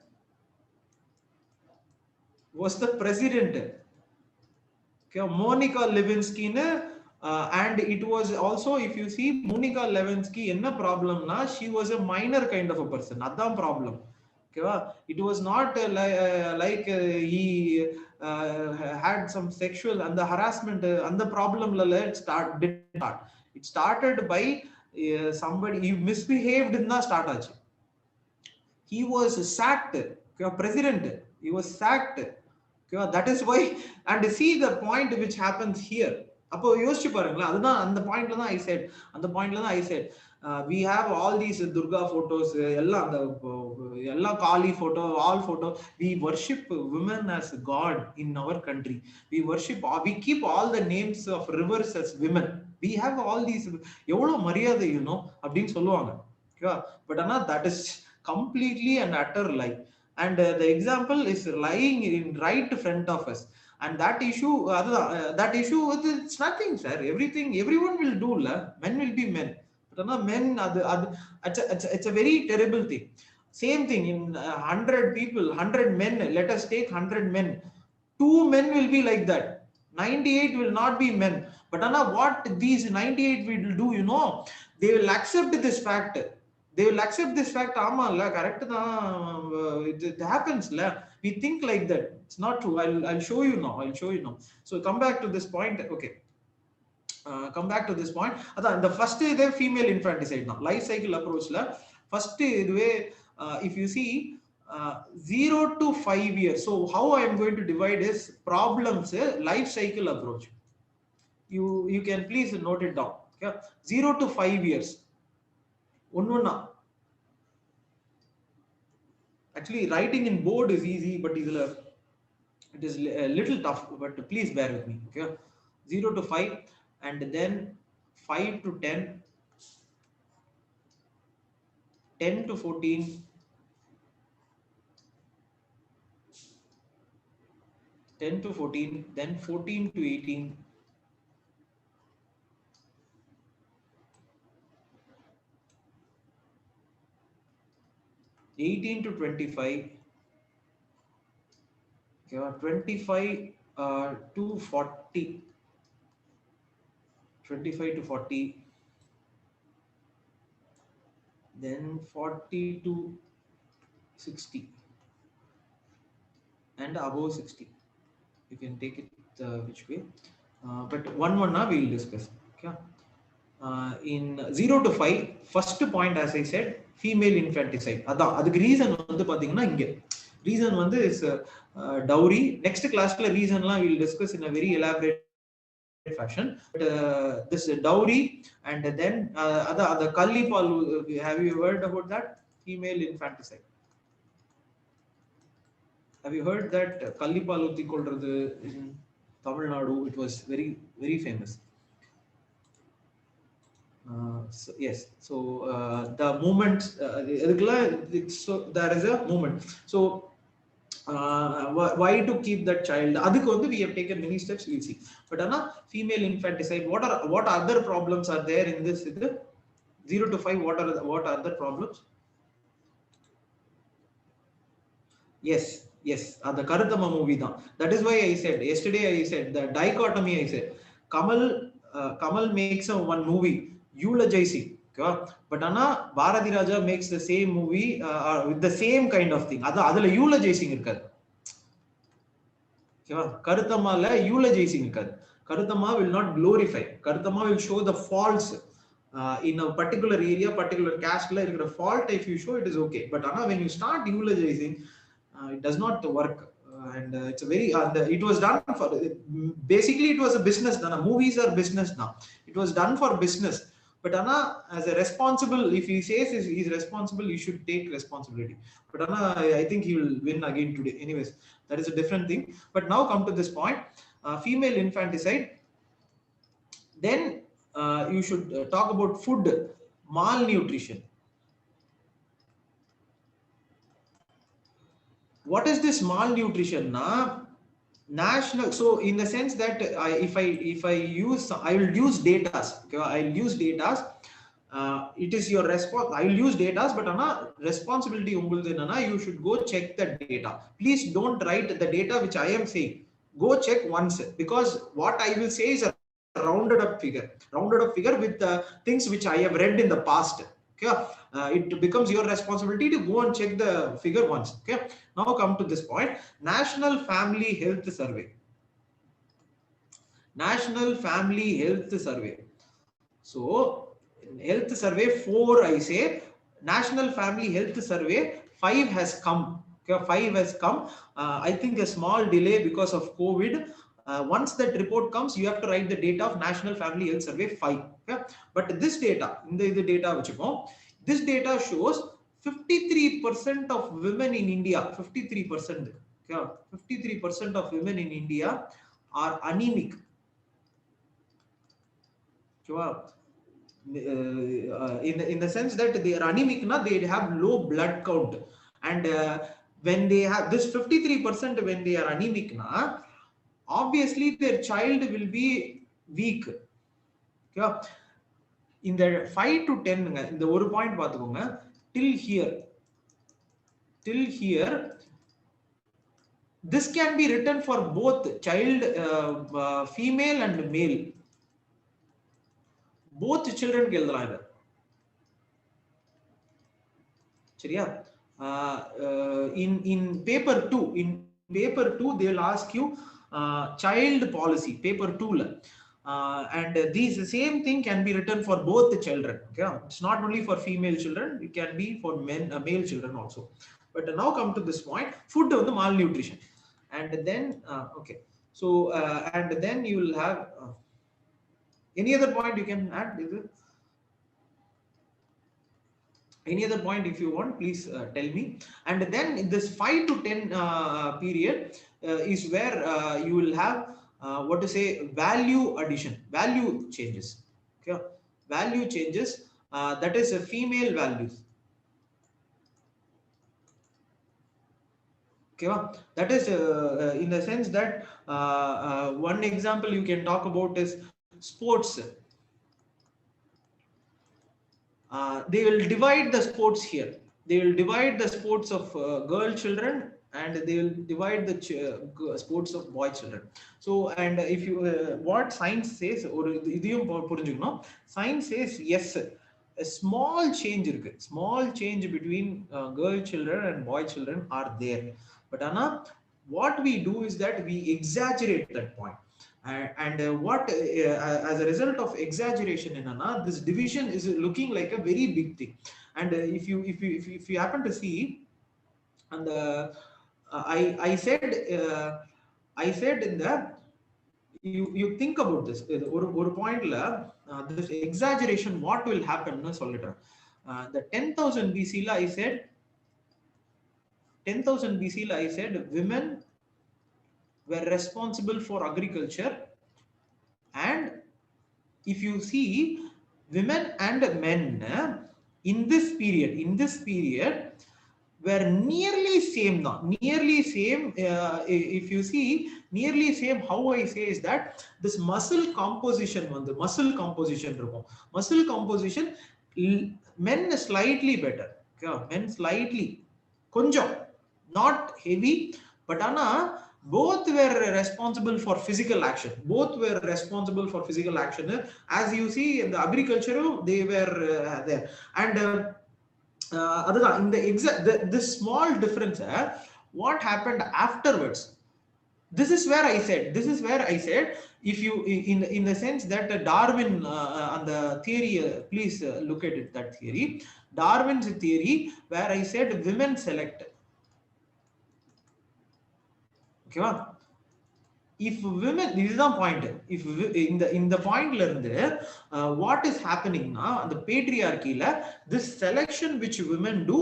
was the president. Okay, Monica Lewinsky, and it was also, if you see Monica Lewinsky, enna problem na, she was a minor kind of a person. Adha problem. Okay, it was not like he had some sexual and the harassment and the problem did start. It started by somebody, he misbehaved in the start. He was sacked. Okay, president, he was sacked. Okay, that is why, and see the point which happens here. அப்போ யோசிச்சு பாருங்களா, அதுதான் அந்த பாயிண்ட்ல தான் I said we have all these Durga photos, எல்லா Kali photo, all photo. We worship women as God in our country. We keep all the names of rivers as women. We have all these, எவ்வளவு மரியாதை அப்படின்னு சொல்லுவாங்க. But that is completely and utter lie. And the example is lying in right front of us. And that issue, it's nothing, sir. Everyone will do. Men will be men. But men, it's a very terrible thing. Same thing in 100 people, 100 men. Let us take 100 men. 2 men will be like that. 98 will not be men. But what these 98 will do, they will accept this fact. They will accept this fact. Correct. It happens. We think like that. It's not true. I'll show you now. So come back to this point. Okay. Come back to this point. The first is the female infanticide now. Life cycle approach. First is if you see 0 to 5 years. So how I am going to divide is problems, life cycle approach. You can please note it down. Okay? 0 to 5 years. Actually, writing in board is easy, but it is a little tough. But please bear with me. Okay, 0 to 5, and then 5 to 10, 10 to 14, 10 to 14, then 14 to 18. 18 to 25, 25 to 40, 25 to 40, then 40 to 60, and above 60. You can take it which way, but one now we will discuss. Okay, in 0 to 5, first point, as I said, female infanticide. அதான் அதுக்கு reason வந்து பாத்தீங்கன்னா இங்க reason வந்து is dowry. Next கிளாஸ்ல ரீசன்லாம் we will discuss in a very elaborate fashion. But, this dowry and then the kalli paal, have you heard about that? Female infanticide. Have you heard that kalli paal uthi kolradhu in Tamil Nadu? It was very very famous. So, yes, so the movement so there is a movement. So why to keep that child, adukku vandu we have taken many steps, we'll see. But female infanticide, what other problems are there in this 0 to 5? What are the problems? Yes, the Karuthama movie da. That is why I said yesterday, I said the dichotomy. I said Kamal makes one movie eulogizing, okay? But Bharati Raja makes the same movie with the same kind of thing. Adula eulogizing irukad. Okay, Karuthama la eulogizing irukad. Karuthama will not glorify. Karuthama will show the faults in a particular area, particular caste la irukra fault. If you show, it is okay. But when you start eulogizing, it does not work. And it's a very it was done for, basically it was a business. Movies are business now. It was done for business. But as a responsible, if he says he's responsible, he should take responsibility. But I think he will win again today. Anyways, that is a different thing. But now come to this point, female infanticide. Then you should talk about food malnutrition. What is this malnutrition? National. So in the sense that if I use, I will use data. Okay, I'll use data. It is your response. I will use data, but responsibility you should go check the data. Please don't write the data which I am saying. Go check once, because what I will say is a rounded up figure with things which I have read in the past. Okay, it becomes your responsibility to go and check the figure once. Okay, now come to this point, National Family Health Survey. National Family Health Survey. So health survey 4, I say. National Family Health Survey 5 has come. Okay, 5 has come. I think a small delay because of COVID. Once that report comes, you have to write the data of National Family Health Survey 5. Okay? But this data, this data shows 53% of women in India, 53%, okay? 53% of women in India are anemic. In the sense that they are anemic, they have low blood count. And when they have this 53%, when they are anemic, obviously their child will be weak. Okay? In the 5 to 10, in the one point paathukonga, till here this can be written for both child, female and male. Both children ku eludhalam idu. Seriya? In paper 2, they will ask you child policy, paper 2 la. And these same thing can be written for both the children. Okay? It's not only for female children, it can be for male children also. But now come to this point, food on the malnutrition. And then okay, so and then you will have any other point you can add? Any other point if you want, please tell me. And then in this 5 to 10 period is where you will have what to say, value addition, value changes. Okay, value changes, that is female values. Okay, that is in the sense that one example you can talk about is sports. They will divide the sports here. They will divide the sports of girl children, and they will divide the sports of boy children. So, and if you what science says, or idiyum purinjukano, science says yes, a small change between girl children and boy children are there. But what we do is that we exaggerate that point. And what as a result of exaggeration in this division is looking like a very big thing. And if you happen to see, and I said in the, you think about this, ஒரு பாயிண்ட்ல this exaggeration what will happen னு சொல்லிட்டேன். The 10,000 BC la I said 10,000 BC la I said women were responsible for agriculture, and if you see women and men in this period were nearly same now, nearly same. If you see nearly same, how I say is that this muscle composition இருக்கும். Muscle composition men slightly better, okay? Men slightly konjam not heavy, but ana both were responsible for physical action. As you see in the agriculture, they were there. And அதுதான் இந்த this small difference. What happened afterwards, this is where I said if you in the sense that Darwin and the theory, please look at it, that theory, Darwin's theory, where I said women select. Okay va? If women, this is the point, if in the point la irundhu what is happening na, the patriarchy la, this selection which women do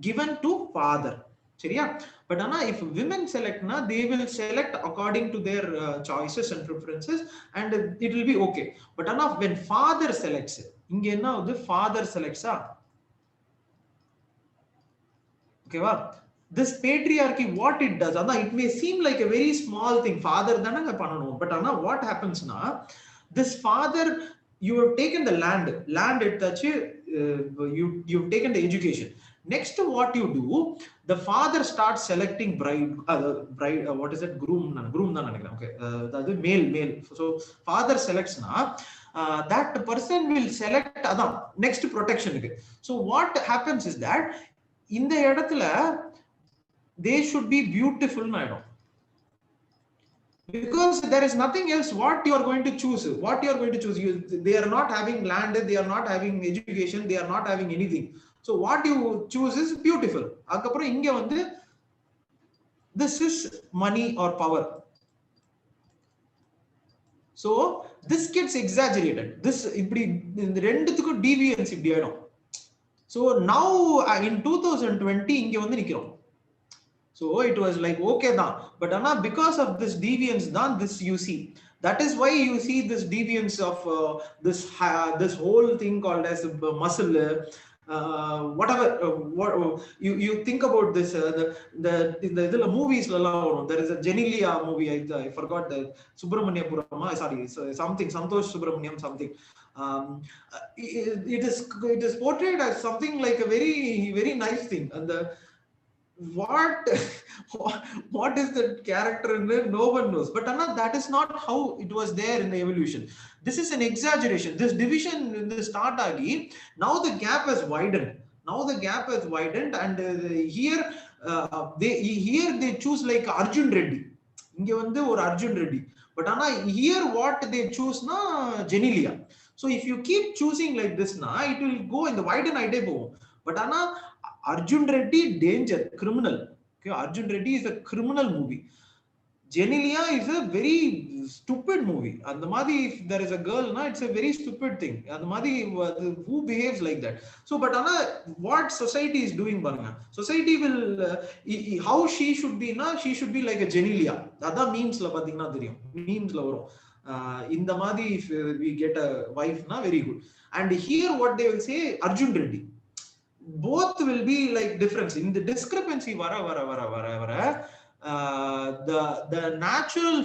given to father, சரியா? But ana if women select na, they will select according to their choices and preferences, and it will be okay. But ana when father selects, inga enna avudhu, father selects okay va? This patriarchy, what it does, it may seem like a very small thing, father dhananga pananum, but what happens na, this father, you have taken the land eduthachu, you've taken the education. Next, what you do, the father starts selecting bride, what is it, groom da nenikiren, okay, that is male. So father selects na, that person will select next protection. So what happens is that in the edathila they should be beautiful, because there is nothing else what you are going to choose. They are not having land, they are not having education, they are not having anything. So what you choose is beautiful. Akapra inge vandu, this is money or power. So this gets exaggerated. This இப்படி இந்த ரெண்டுத்துக்கும் deviance இப்படி ஆயிடும். So now in 2020 inge vandu நிக்கிறோம். So it was like okay da, but because of this deviance done, this you see, that is why you see this deviance of this whole thing called as muscle, whatever. What you think about this, the movies la varum. There is a Genilia movie, I forgot the Subramaniapuram, sorry, something Santosh Subramaniam something. It is portrayed as something like a very very nice thing, and the what is the character, no one knows. But that is not how it was there in the evolution. This is an exaggeration. This division in the start agi, now the gap has widened, and here they choose like Arjun Reddy. Inge vandu or Arjun Reddy, but here what they choose na, Genilia. So if you keep choosing like this na, it will go in the widen ide povum. But Arjun Reddy, danger, criminal. Okay, Arjun Reddy is a criminal movie. Genilia is a very stupid movie. And the Madhi, if there is a girl, it's a very stupid thing. And the Madhi, who behaves like that? So, but what society is doing, Barna? Society will, how she should be, she should be like a Genilia. That memes la pathina theriyum. Memes la varum. In the Madhi, if we get a wife, very good. And here, what they will say, Arjun Reddy. Both will be like difference in the discrepancy. The natural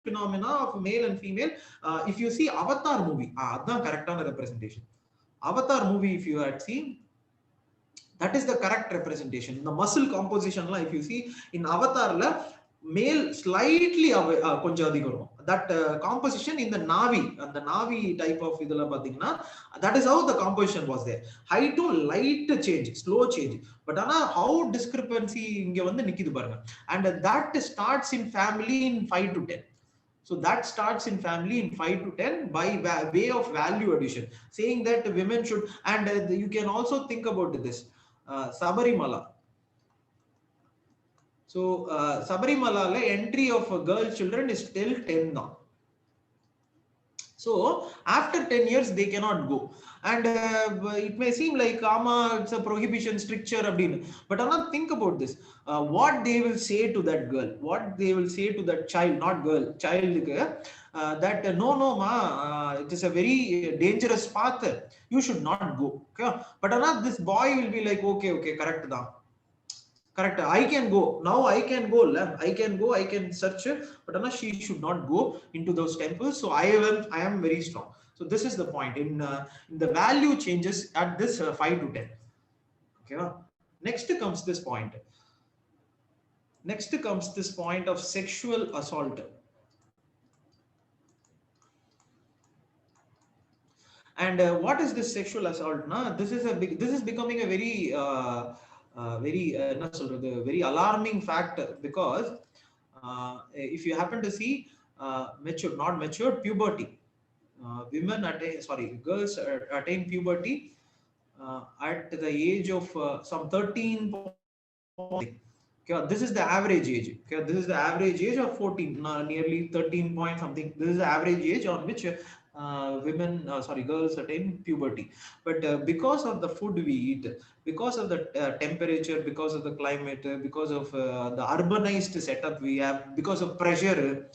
phenomena of male and female. If you see Avatar movie, that's correct representation. Avatar movie, if you had seen, that is the correct representation. The muscle composition la, if you see in Avatar la, male slightly konja adhigam varum. That composition in the Navi, and the Navi type of idula pathina, that is how the composition was there. High to light change, slow change. But how discrepancy inge vandu nikkidu parunga. And that starts in family in 5 to 10. So that starts in family in 5 to 10 by way of value addition, saying that women should, and you can also think about this, Sabarimala. So Sabarimala entry of girl children is till 10 now. So after 10 years they cannot go, and it may seem like ama it's a prohibition stricture abdin, but another think about this, what they will say to that girl, what they will say to that child, not girl, child, that no ma, it is a very dangerous path, you should not go, okay? But another this boy will be like okay correct da, correct, I can go now, I can go, I can go, I can search, but Anna, she should not go into those temples. So I am very strong. So this is the point in the value changes at this 5 to 10. Okay, next comes this point, next comes this point of sexual assault. And what is this sexual assault na? This is becoming a very very alarming fact, because if you happen to see mature, not matured, puberty, women attain, sorry, girls attain puberty at the age of some 13. Okay, this is the average age. Okay, this is the average age of 14, nearly 13 point something. This is the average age on which girls attain puberty. But because of the food we eat, because of the temperature, because of the climate, because of the urbanized setup we have, because of pressure,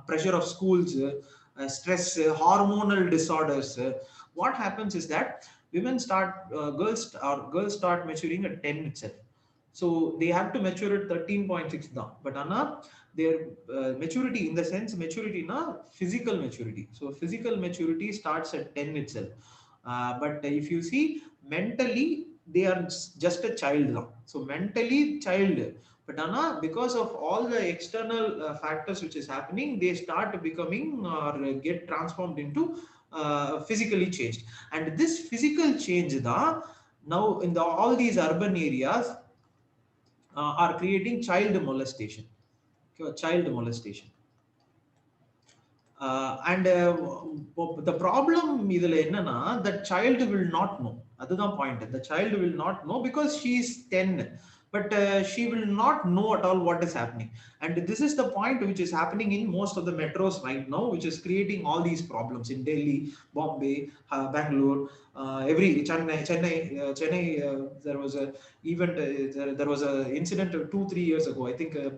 pressure of schools, stress, hormonal disorders, what happens is that girls start maturing at 10 itself. So they have to mature at 13.6 now. But Anna, their maturity, in the sense maturity na physical maturity. So physical maturity starts at 10 itself. But if you see mentally, they are just a child now. So mentally child. But Anna, because of all the external factors which is happening, they start becoming or get transformed into physically changed. And this physical change da, now in all these urban areas, are creating child molestation. Okay, child molestation. And the problem is that the child will not know. That's the point. The child will not know because she is 10, but she will not know at all what is happening. And this is the point which is happening in most of the metros right now, which is creating all these problems in Delhi, Bombay, Bangalore, every Chennai. There was a event. There was a incident 2-3 years ago. I think an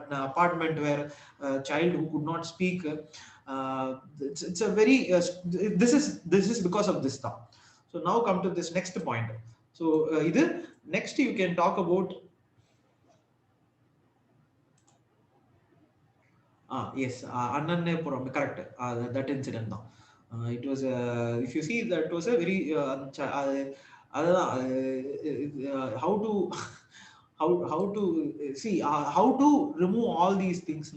apartment where a child who could not speak. It's a very this is because of this stuff. So now come to this next point. So either next you can talk about yes, Annannepuram, correct, that incident now. It was if you see, that was a very how to how to see how to remove all these things,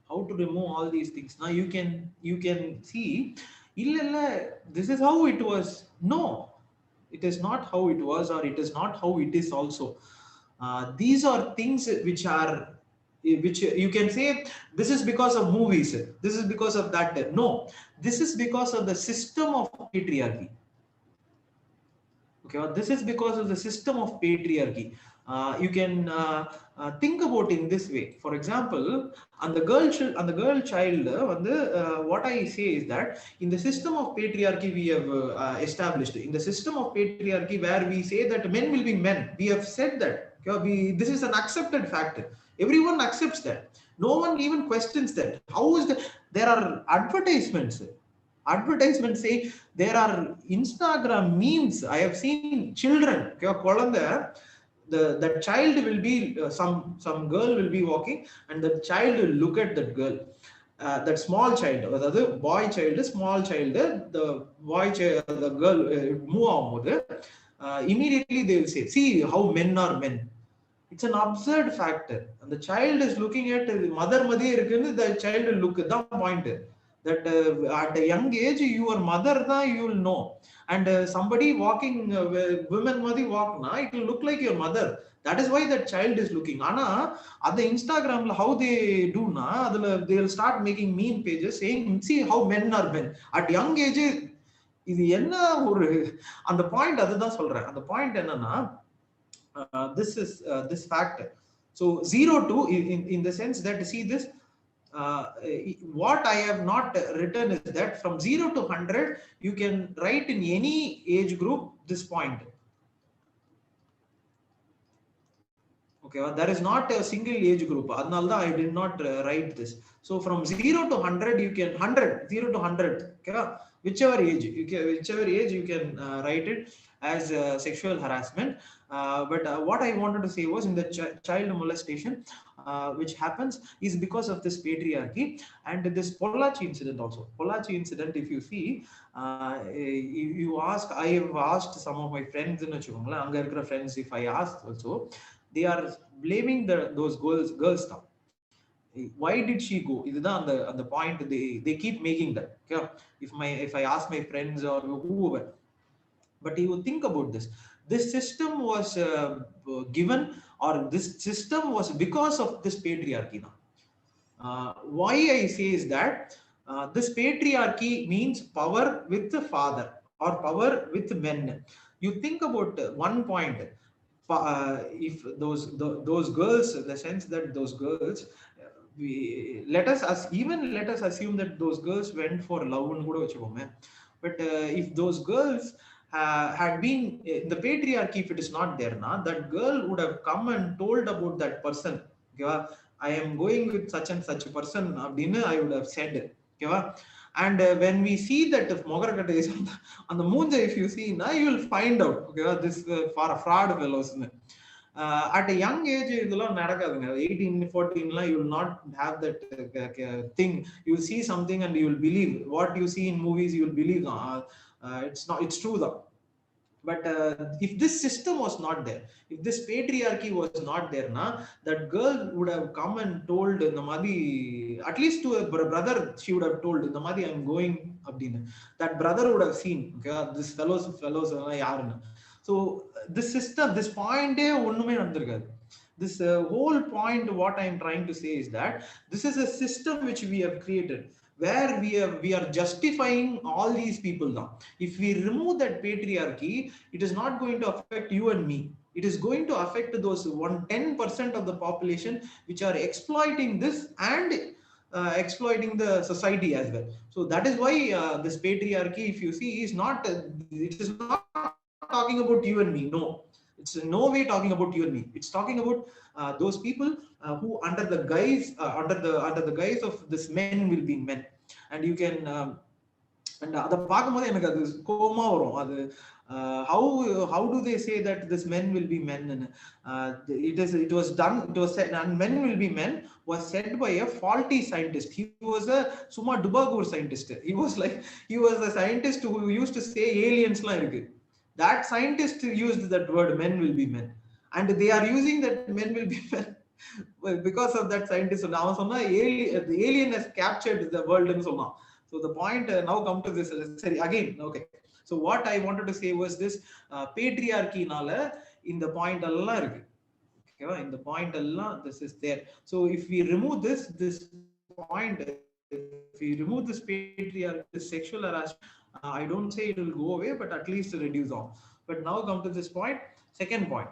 how to remove all these things. Now you can see, this is how it was. No, it is not how it was, or it is not how it is also. These are things which you can say this is because of movies, this is because of that. No, this is because of the system of patriarchy. Okay, this is because of the system of patriarchy. You can think about in this way. For example, on the girl child, what I say is that in the system of patriarchy we have established, in the system of patriarchy where we say that men will be men, we have said that. Okay, this is an accepted fact. Everyone accepts that. No one even questions that. How is that? There are advertisements. Advertisements say there are Instagram memes. I have seen children. The child will be some girl will be walking, and the child will look at that girl. That small child, or the boy child, small child, the boy child, the girl move immediately they will say, "See how men are men." It's an absurd factor. And the child is looking at the mother, the child will look at the point. that at a young age your mother da you will know, and somebody walking women madi walk na it will look like your mother. That is why that child is looking. Ana at the Instagram how they do na adula they will start making meme pages saying see how men are men at young age. இது என்ன ஒரு அந்த point அதுதான் சொல்றேன். அந்த point என்னன்னா this is this fact. So 0 to in the sense that see this uh, what I have not written is that from 0 to 100 you can write in any age group this point. Okay, there is not a single age group, adnalda I did not write this. So from 0 to 100 you can 100 0 to 100, okay, whichever age you can write it as sexual harassment. But what I wanted to say was in the child molestation which happens is because of this patriarchy. And this Pollachi incident also, Pollachi incident, if you see you ask, I have asked some of my friends in anga irukra friends, if I ask also they are blaming those girls now. Why did she go? இதுதான் அந்த point they keep making that. Okay? If I ask my friends or whoever, but you think about this system was given, or this system was because of this patriarchy now. Why I say is that this patriarchy means power with the father or power with men. You think about one point. If those girls, in the sense that those girls, let us assume that those girls went for love and kuda vechukome. But if those girls had been the patriarchy, if it is not there na, that girl would have come and told about that person. Okay, I am going with such and such a person abdinu I would have said. Okay, and when we see that if Mogarakatta is on the moon, if you see now you will find out, okay, this for fraud fellows. At a young age idella nadakadunga, 18 14 la you will not have that thing. You will see something and you will believe what you see in movies, you will believe it's true though. But if this system was not there, if this patriarchy was not there na, that girl would have come and told the madi, at least to a brother she would have told the madi I'm going abdina. That brother would have seen, okay, this fellows yaarna. So this system, this point onnume nadandirukadu. This whole point what I am trying to say is that this is a system which we have created, where we are justifying all these people now. If we remove that patriarchy, it is not going to affect you and me. It is going to affect those 10% of the population which are exploiting this and exploiting the society as well. So that is why this patriarchy, if you see, is not it is not talking about you and me. No, it's in no way talking about you and me. It's talking about those people who under the guise of this men will be men. And you can and அதை பார்க்கும்போது எனக்கு அது கோபமா வரும். அது how do they say that this men will be men? And it was said, and men will be men was said by a faulty scientist. He was a Suma Dubagur scientist. He was a scientist who used to say aliens la irukku. That scientist used that word men will be men, and they are using that men will be men because of that scientist. Now the alien has captured the world and so on. So the point now come to this again. Okay, so what I wanted to say was this patriarchy nala in the point alla irukku. Okay, in the point alla this is there. So if we remove this point, if we remove this patriarchy, this sexual harassment, I don't say it will go away, but at least reduce on. But now come to this point, second point,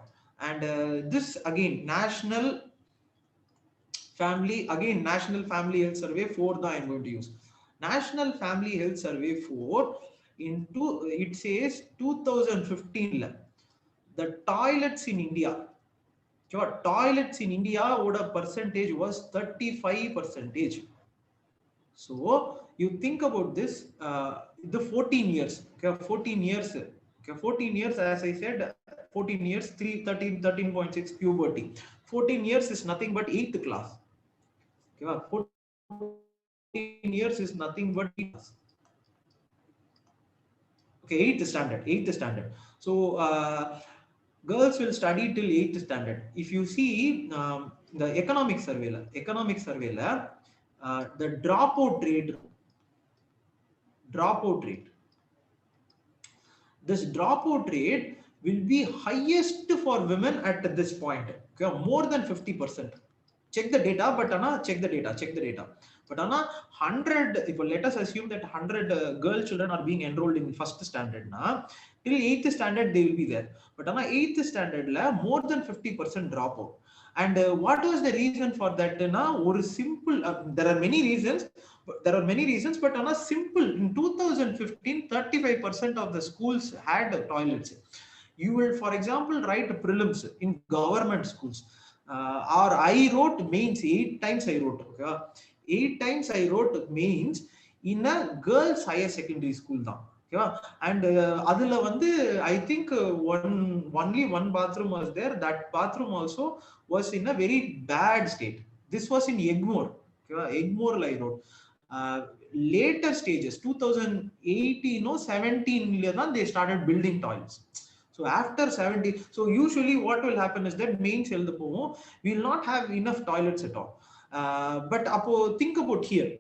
and this again national family health survey 4 that I'm going to use. National Family Health Survey 4 into it says 2015 the toilets in India. So toilets in India what a percentage was 35%. So you think about this the 14 years, okay, 14 years, okay, 14 years as I said, 14 years 13.6 puberty. 14 years is nothing but 8th class. Okay, 14 years is nothing but okay 8th standard. So girls will study till 8th standard. If you see the economic survey la the dropout rate dropout rate. This dropout rate will be highest for women at this point. Okay, more than 50%. Check the data, but check the data. But 100, if let us assume that 100 girl children are being enrolled in first standard, till 8th standard they will be there. But 8th standard, more than 50% dropout. And what was the reason for that? Or simple, there are many reasons. But on a simple, in 2015, 35% of the schools had toilets. You will, for example, write prelims in government schools. Or I wrote mains 8 times. I wrote. Okay? 8 times I wrote mains in a girls' higher secondary school. Okay? And adula vandu, I think only one bathroom was there. That bathroom also was in a very bad state. This was in Egmore. Okay? Egmore I wrote. Later stages, 2018 or 17, they started building toilets. So after 70, so usually what will happen is that mains we will not have enough toilets at all. But think about here.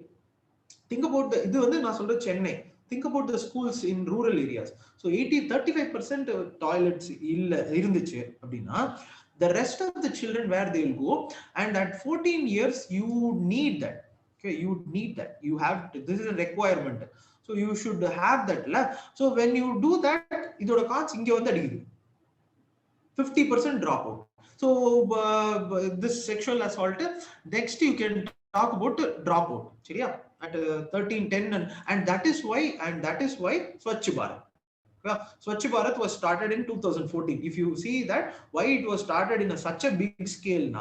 Think about the Chennai. Think about the schools in rural areas. So 35% toilets the rest of the children where they will go, and at 14 years you need that. Okay, you need that. You have to, this is a requirement. So you should have that. So when you do that, 50% dropout. So this sexual assault. Next you can talk about dropout. At 13, 10, and that is why Swachh Bharat. Swachh Bharat was started in 2014. If you see that why it was started in such a big scale,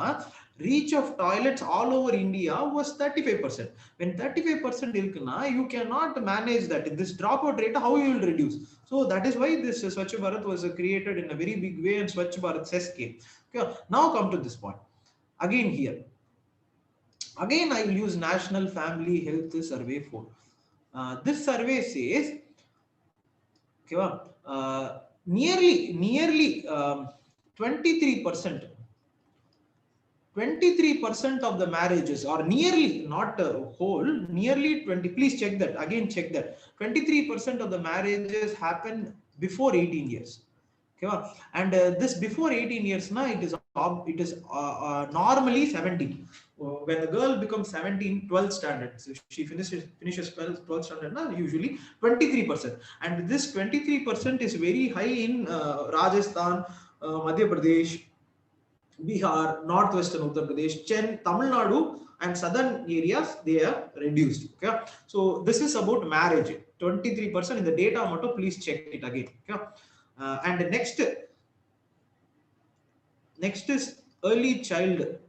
reach of toilets all over India was 35%. When 35% you cannot manage that. This dropout rate, how you will reduce? So that is why this Swachh Bharat was created in a very big way, and Swachh Bharat cess came. Okay. Now come to this point. Again here. Again, I will use National Family Health Survey 4. This survey says, nearly 23%. 23% of the marriages, or nearly, not whole, nearly 20. Please check that. Again, check that. 23% of the marriages happen before 18 years. Okay, and this before 18 years, it is normally 17. When the girl becomes 17, 12th standard, so she finishes 12th standard, usually 23%. And this 23% is very high in Rajasthan, Madhya Pradesh, Bihar, northwestern Uttar Pradesh, Tamil Nadu, and southern areas, they are reduced. Okay, so this is about marriage. 23% in the data motto. Please check it again. Okay, and next is early childbirth.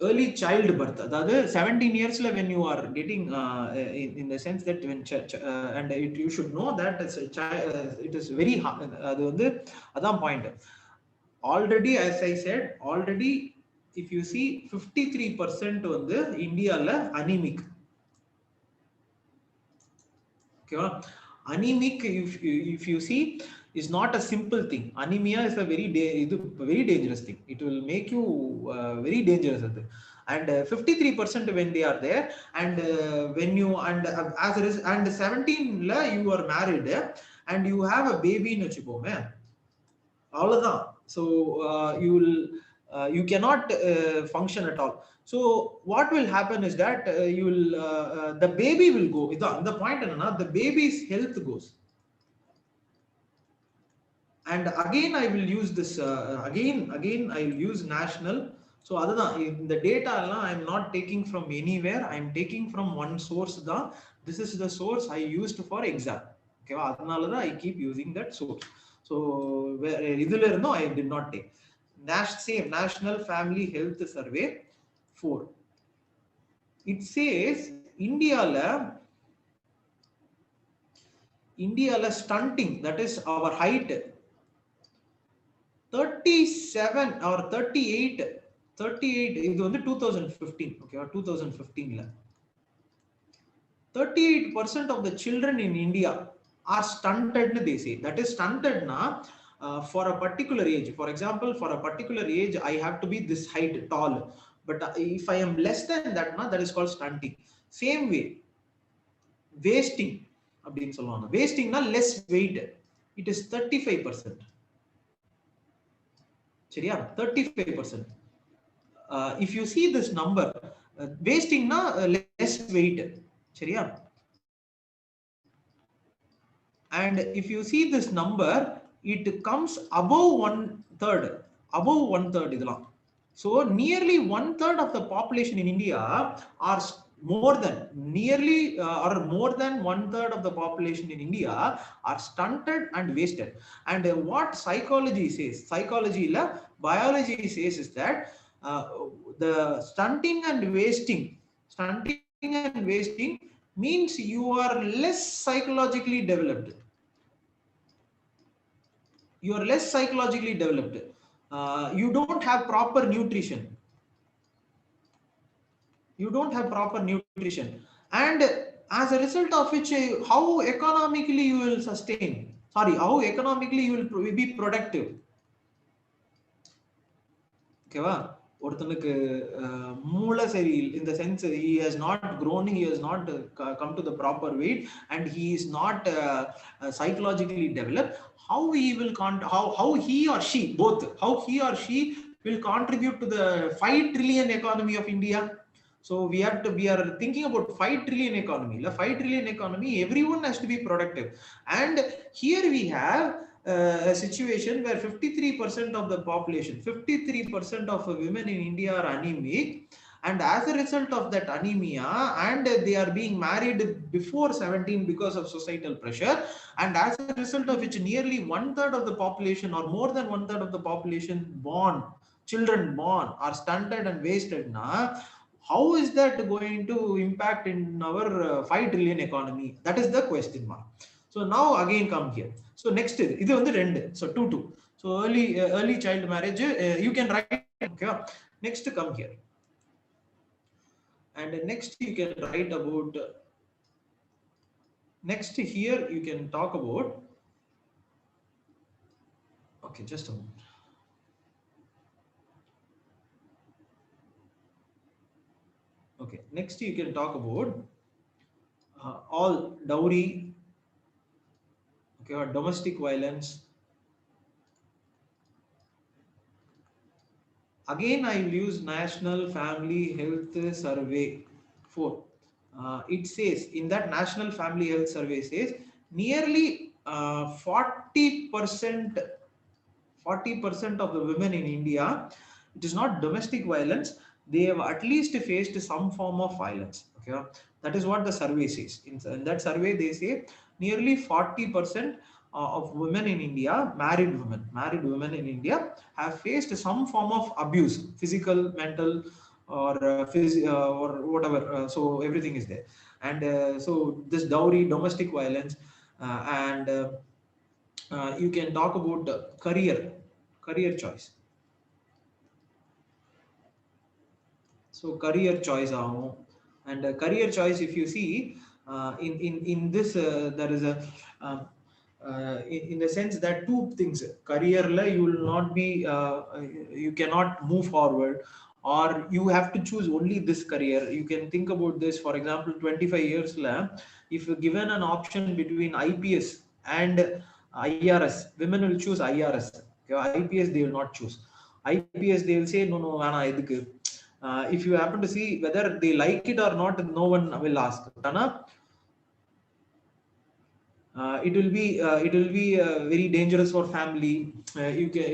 Early childbirth. That 17 years when you are getting in the sense that when and you should know that it is very hard. That's point. Already, as I said, if you see 53% on the India anemic. Okay, anemic, if you see, is not a simple thing. Anemia is a very dangerous thing. It will make you very dangerous. And 53% when they are there, and when you as it is, and 17 you are married and you have a baby in a all of that. So you cannot function at all. So what will happen is that you will the baby will go. The point is the baby's health goes. And again I will use this again I will use national. So other than the data I am not taking from anywhere. I am taking from one source. This is the source I used for exam. Okay, I keep using that source. So I did not take. Same National Family Health Survey 4. It says India stunting, that is our height, 37 or 38 இது வந்து 2015. Okay, or 2015 38% of the children in India are stunted, they say. That is stunted for a particular age. For example, for a particular age I have to be this height tall. But if I am less than that, that is called stunting. Same way, wasting அப்படின்னு சொல்லுவாங்க. Wastingனா less weight, it is 35%. சரியா? 35%. If you see this number, wastingனா less weight. சரியா? And if you see this number, it comes above one third. Above one third இதெல்லாம். So nearly one third of the population in India are more than or more than one third of the population in India are stunted and wasted. And what psychology says, biology says is that the stunting and wasting means you are less psychologically developed. You are less psychologically developed. You don't have proper nutrition. And as a result of which, how economically you will sustain, how economically you will be productive. Okay va? ஒருத்தனுக்கு மூளை சரி, in the sense he has not grown, he has not come to the proper weight, and he is not psychologically developed. How he will how he or she both, how he or she will contribute to the 5 trillion economy of India. So we are thinking about 5 trillion economy. The 5 trillion economy, everyone has to be productive. And here we have a situation where 53% of the population, 53% of women in India are anemic. And as a result of that anemia, and they are being married before 17 because of societal pressure, and as a result of which nearly one third of the population, or more than one third of the population children born are stunted and wasted. How is that going to impact in our 5 trillion economy? That is the question mark. So now again come here. So next is இது வந்து 2, so 2. So early child marriage, you can write. Okay, next come here, and next you can write about, next here you can talk about, okay, just a moment. Okay, next you can talk about all dowry, okay, or domestic violence. Again, I will use National Family Health Survey 4. It says, in that National Family Health Survey says, nearly 40% of the women in India, it is not domestic violence, they have at least faced some form of violence. Okay, that is what the survey says. In that survey, they say nearly 40% of women in India, married women in India, have faced some form of abuse, physical, mental, or or whatever. So everything is there. And so this dowry, domestic violence, and you can talk about career choice. So career choice, and career choice, if you see in this, there is a in the sense that two things. Career la you will not be, you cannot move forward, or you have to choose only this career. You can think about this. For example, 25 years la, if given an option between IPS and IRS, women will choose IRS. Okay, IPS they will not choose. IPS they will say, no vana edukku. If you happen to see whether they like it or not, no one will ask. It will be very dangerous for family. You can,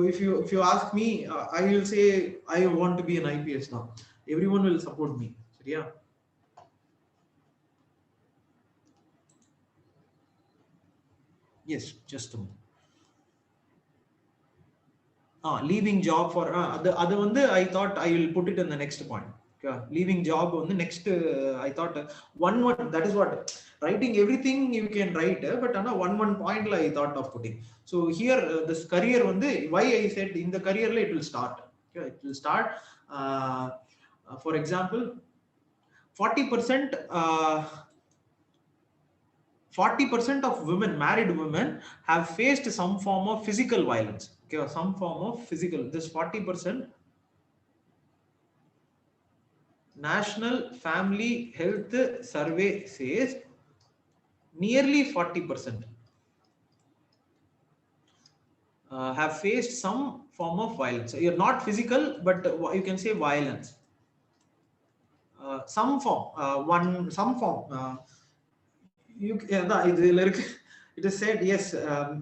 if you ask me, I will say I want to be an IPS now. Everyone will support me. Yeah. Yes, just a moment. Leaving job for other one, I thought I will put it in the next point. Okay. Leaving job on the next, I thought one that is what writing everything you can write, but one point I thought of putting. So here this career why I said in the career it will start. Okay, it will start. For example, 40% of women, married women, have faced some form of physical violence. Okay, some form of physical. This 40%. National Family Health Survey says nearly 40% have faced some form of violence. You're not physical, but you can say violence. Some form, some form. It is said, yes,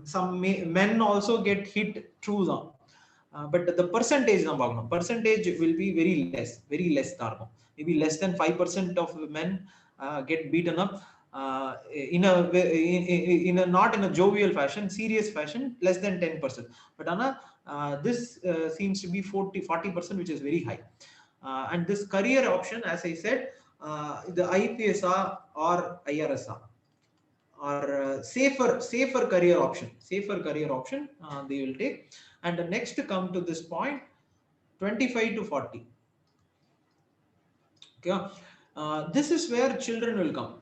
some men also get hit, true. But the percentage, percentage will be very less. Maybe less than 5% of men get beaten up in a not in a jovial fashion, serious fashion, less than 10%. But Anna, this seems to be 40%, which is very high. And this career option, as I said, the IPSR or IRSR or safer career option, they will take. And the next to come to this point, 25 to 40. Okay, this is where children will come.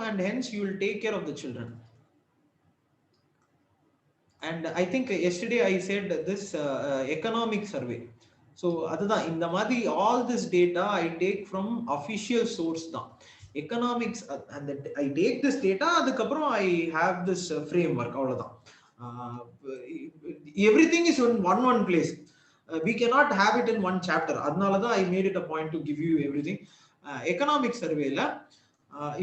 And hence you will take care of the children. And I think yesterday I said this economic survey. So அதுதான் இந்த மாதிரி all this data I take from official source தான். Economics, and I take this data, அதுக்கப்புறம் I have this framework, அவ்வளவுதான். Everything is in one place. We cannot have it in one chapter. அதனால தான் I made it a point to give you everything. Economic survey la,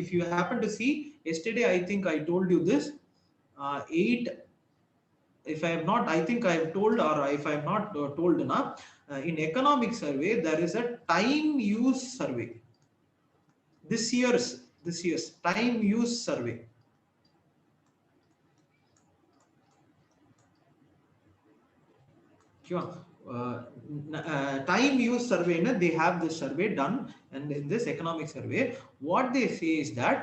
if you happen to see, yesterday I think I told you this, 8, if I have not, I think I have told, or if I have not told enough, in economic survey there is a time use survey. This year's time use survey. Time use survey, they have this survey done, and in this economic survey what they say is that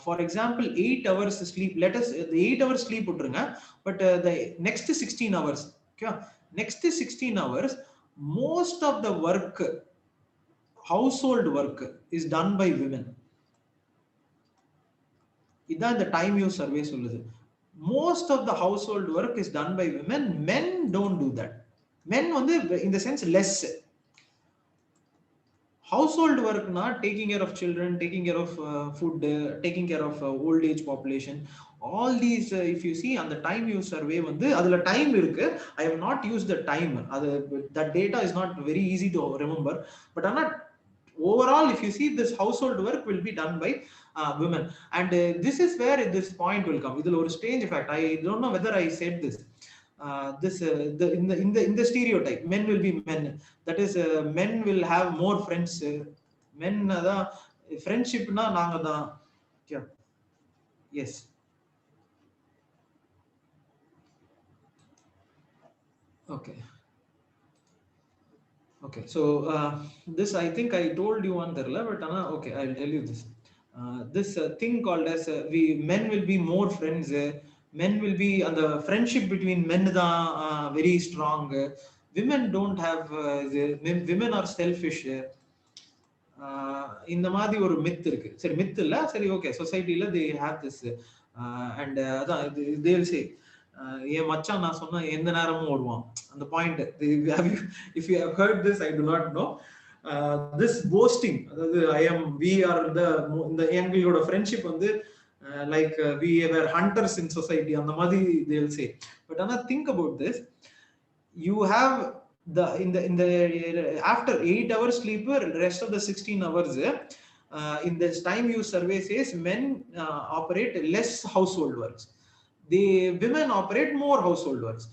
for example 8 hours sleep, let us the 8 hours sleep விட்டுருங்க, but the next 16 hours, okay, next 16 hours most of the work, household work, is done by women. இதான் the time use survey சொல்லுது. Most of the household work is done by women. Men don't do that. Men வந்து in the sense less. Household work na, taking care of children, taking care of food, taking care of old age population, all these if you see on the time use survey வந்து அதுல time இருக்கு. I have not used the time. That data is not very easy to remember, but overall if you see, this household work will be done by women. And this is where this point will come. Idhula or strange fact, I don't know whether I said this. In the stereotype, men will be men, that is men will have more friends. Men friendship na naanga da. Yes, okay, so this I think I told you on there, but okay, I'll tell you this. This thing called as men will be more friends. Men will be, and the friendship between men da very strong. Women don't have, women are selfish. இந்த மாதிரி ஒரு myth இருக்கு. சரி, myth இல்ல, சரி, okay, சொசைட்டில they have this, and அதான் they will say, என் மச்சான் நான் சொன்ன எந்த நேரமும் ஓடுவான். அந்த point, if you have heard this, I do not know. This boasting, அதாவது we are the எங்களோட ஃப்ரெண்ட்ஷிப் வந்து like we were hunters in society, அந்த மாதிரி they will say. But think about this. You have in the after 8 hours sleep, rest of the 16 hours in this time use survey says men operate less household works. The women operate more household works.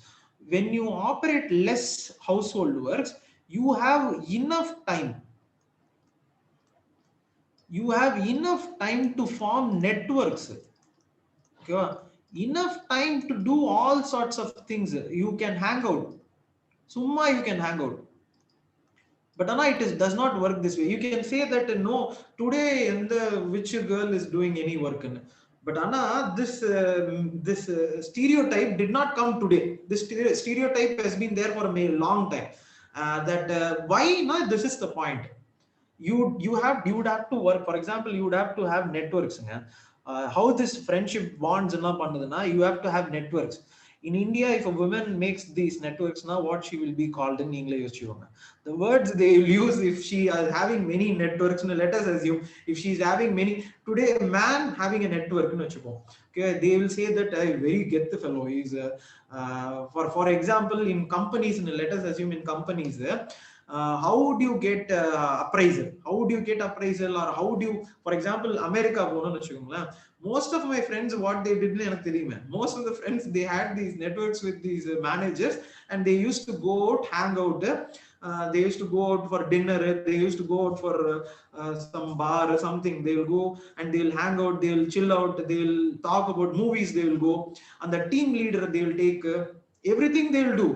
When you operate less household works, you have enough time. You have enough time to form networks. Okay? Enough time to do all sorts of things. You can hang out. Summa you can hang out. But does not work this way. You can say that no, today which girl is doing any work. But this stereotype did not come today. This stereotype has been there for a long time. Why? No, this is the point. You would have to work. For example, you would have to have networks. How this friendship bonds you have to have networks. In India, if a woman makes these networks now, what she will be called in English? The words they will use if she is having many networks. Let us assume if she is having many today, a man having a network, okay, they will say that I very get the fellow. He's for example, in companies. Let us assume in companies. How would you get appraisal? How would you get appraisal, or how would you, for example, America? Most of my friends, what they did, most of the friends, they had these networks with these managers, and they used to go out, hang out. They used to go out for dinner. They used to go out for some bar or something. They will go and they will hang out. They will chill out. They will talk about movies. They will go, and the team leader, they will take everything. They will do.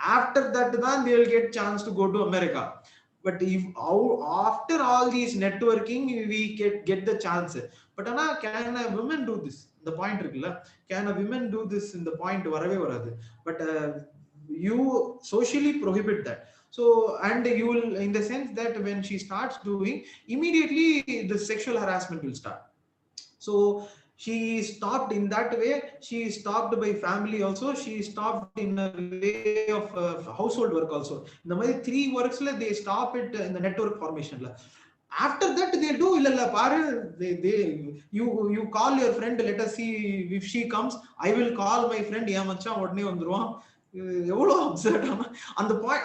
After that, then they will get chance to go to America. But if after all these networking, we get the chance. But Anna, can a woman do this? The point, can a woman do this in the point? But you socially prohibit that. So, and you will, in the sense that when she starts doing, immediately the sexual harassment will start. So she stopped in that way. She stopped by family also. She stopped in a way of household work also. In the 3 works, they stop it in the network formation. After that, they do you call your friend, let us see if she comes. I will call my friend, absurd. On the point,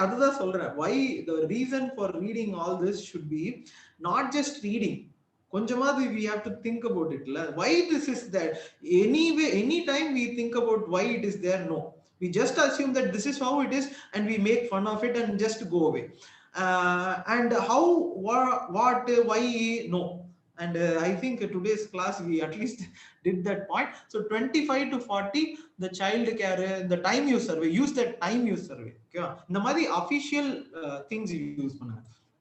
why the reason for reading all this should be not just reading. We have to think about it. Why this is there? Anyway, anytime we think about why it is there, no. We just assume that this is how it is, and we make fun of it and just go away. And how, what, why, no. And I think today's class we at least did that point. So 25 to 40, the child care, the time use survey, use that time use survey. Okay, the official things you use.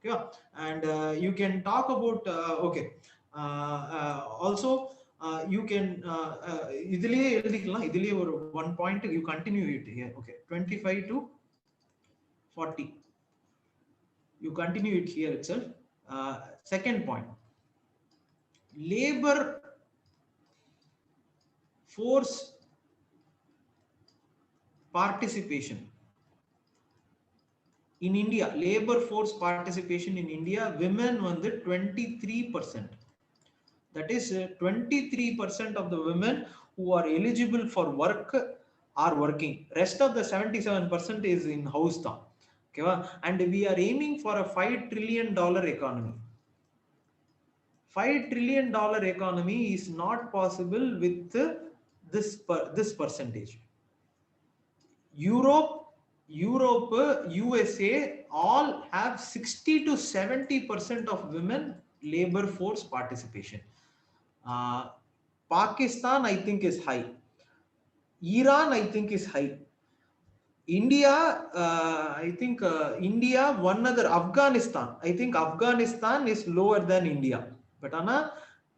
Okay, and you can talk about okay. Also, you can one point you continue it here. Okay, 25 to 40. You continue it here itself. Second point, labor force participation in India. Labor force participation in India, women 23%. That is 23% of the women who are eligible for work are working. Rest of the 77% is in house. Okay, and we are aiming for a $5 trillion economy. $5 trillion economy is not possible with this percentage. Europe, USA all have 60 to 70% of women labor force participation. Pakistan, I think, is high. Iran, I think, is high. India, I think India, one other, Afghanistan. I think Afghanistan is lower than India. But Anna,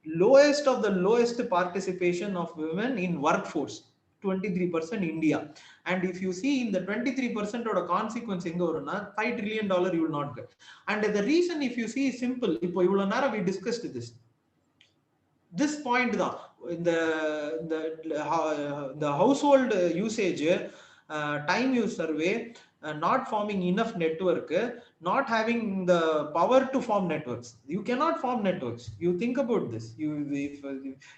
lowest of the lowest participation of women in workforce, 23% India. And if you see in the 23% of the consequence, $5 trillion you will not get. And the reason, if you see, is simple. We discussed this point in the household usage, time use survey, not forming enough network, not having the power to form networks. You cannot form networks. You think about this. If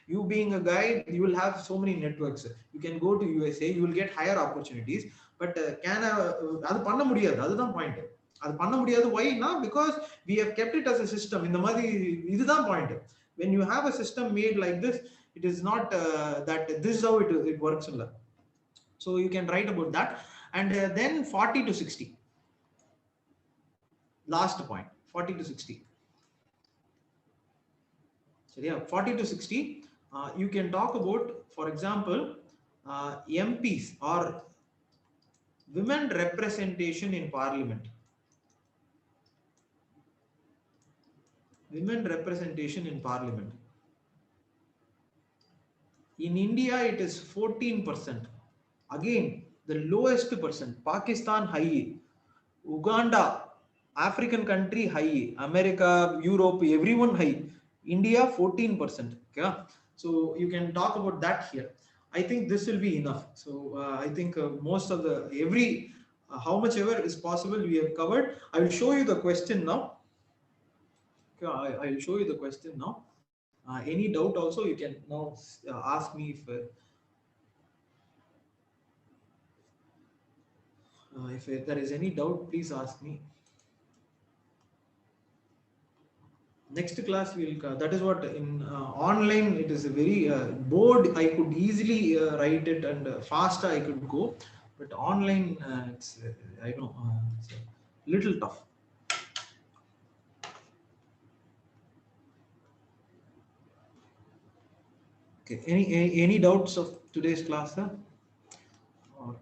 you being a guy, you will have so many networks. You can go to USA, you will get higher opportunities. But அது பண்ண முடியாது. அதுதான் point. அது பண்ண முடியாது. Why? Not because we have kept it as a system. இந்த மாதிரி இதுதான் point. When you have a system made like this, it is not that this is how it works. So you can write about that. And then 40 to 60. Last point, 40 to 60. So yeah, 40 to 60. You can talk about, for example, MPs or women representation in parliament. Women representation in parliament. In India, it is 14%. Again, the lowest percent. Pakistan high, Uganda, African country high, America, Europe, everyone high. India 14%. Okay, so you can talk about that here. I think this will be enough. So I think most of the how much ever is possible we have covered. I will show you the question now. Okay, I will show you the question now. Any doubt also you can now ask me if there is any doubt, please ask me. Next class will that is what in online it is a very board. I could easily write it and faster I could go, but online it's I know it's a little tough. Okay, any doubts of today's class, sir? Or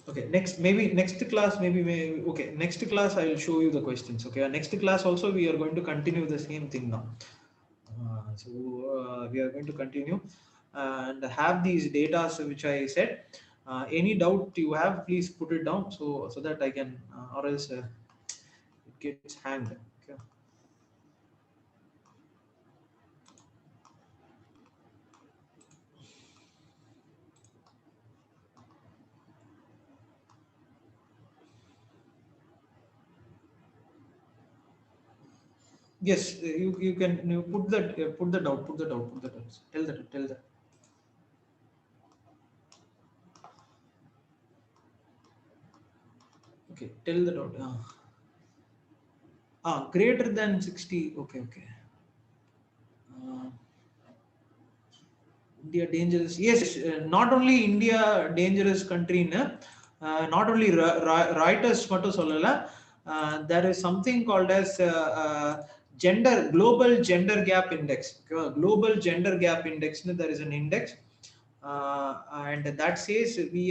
okay, next class maybe okay, next class I will show you the questions. Okay, next class also we are going to continue the same thing now. So we are going to continue and have these data which I said. Any doubt you have, please put it down so that I can or else it gets hanged. Okay. Yes, you can put that put that out, put that out, put that out. Tell that. Okay, tell that out. Greater than 60. Okay, okay. Uh, India dangerous. Yes, not only India dangerous country, not only writers மட்டும் சொல்லல. There is something called as global gender gap index. Global gender gap index. There is an index, and that says we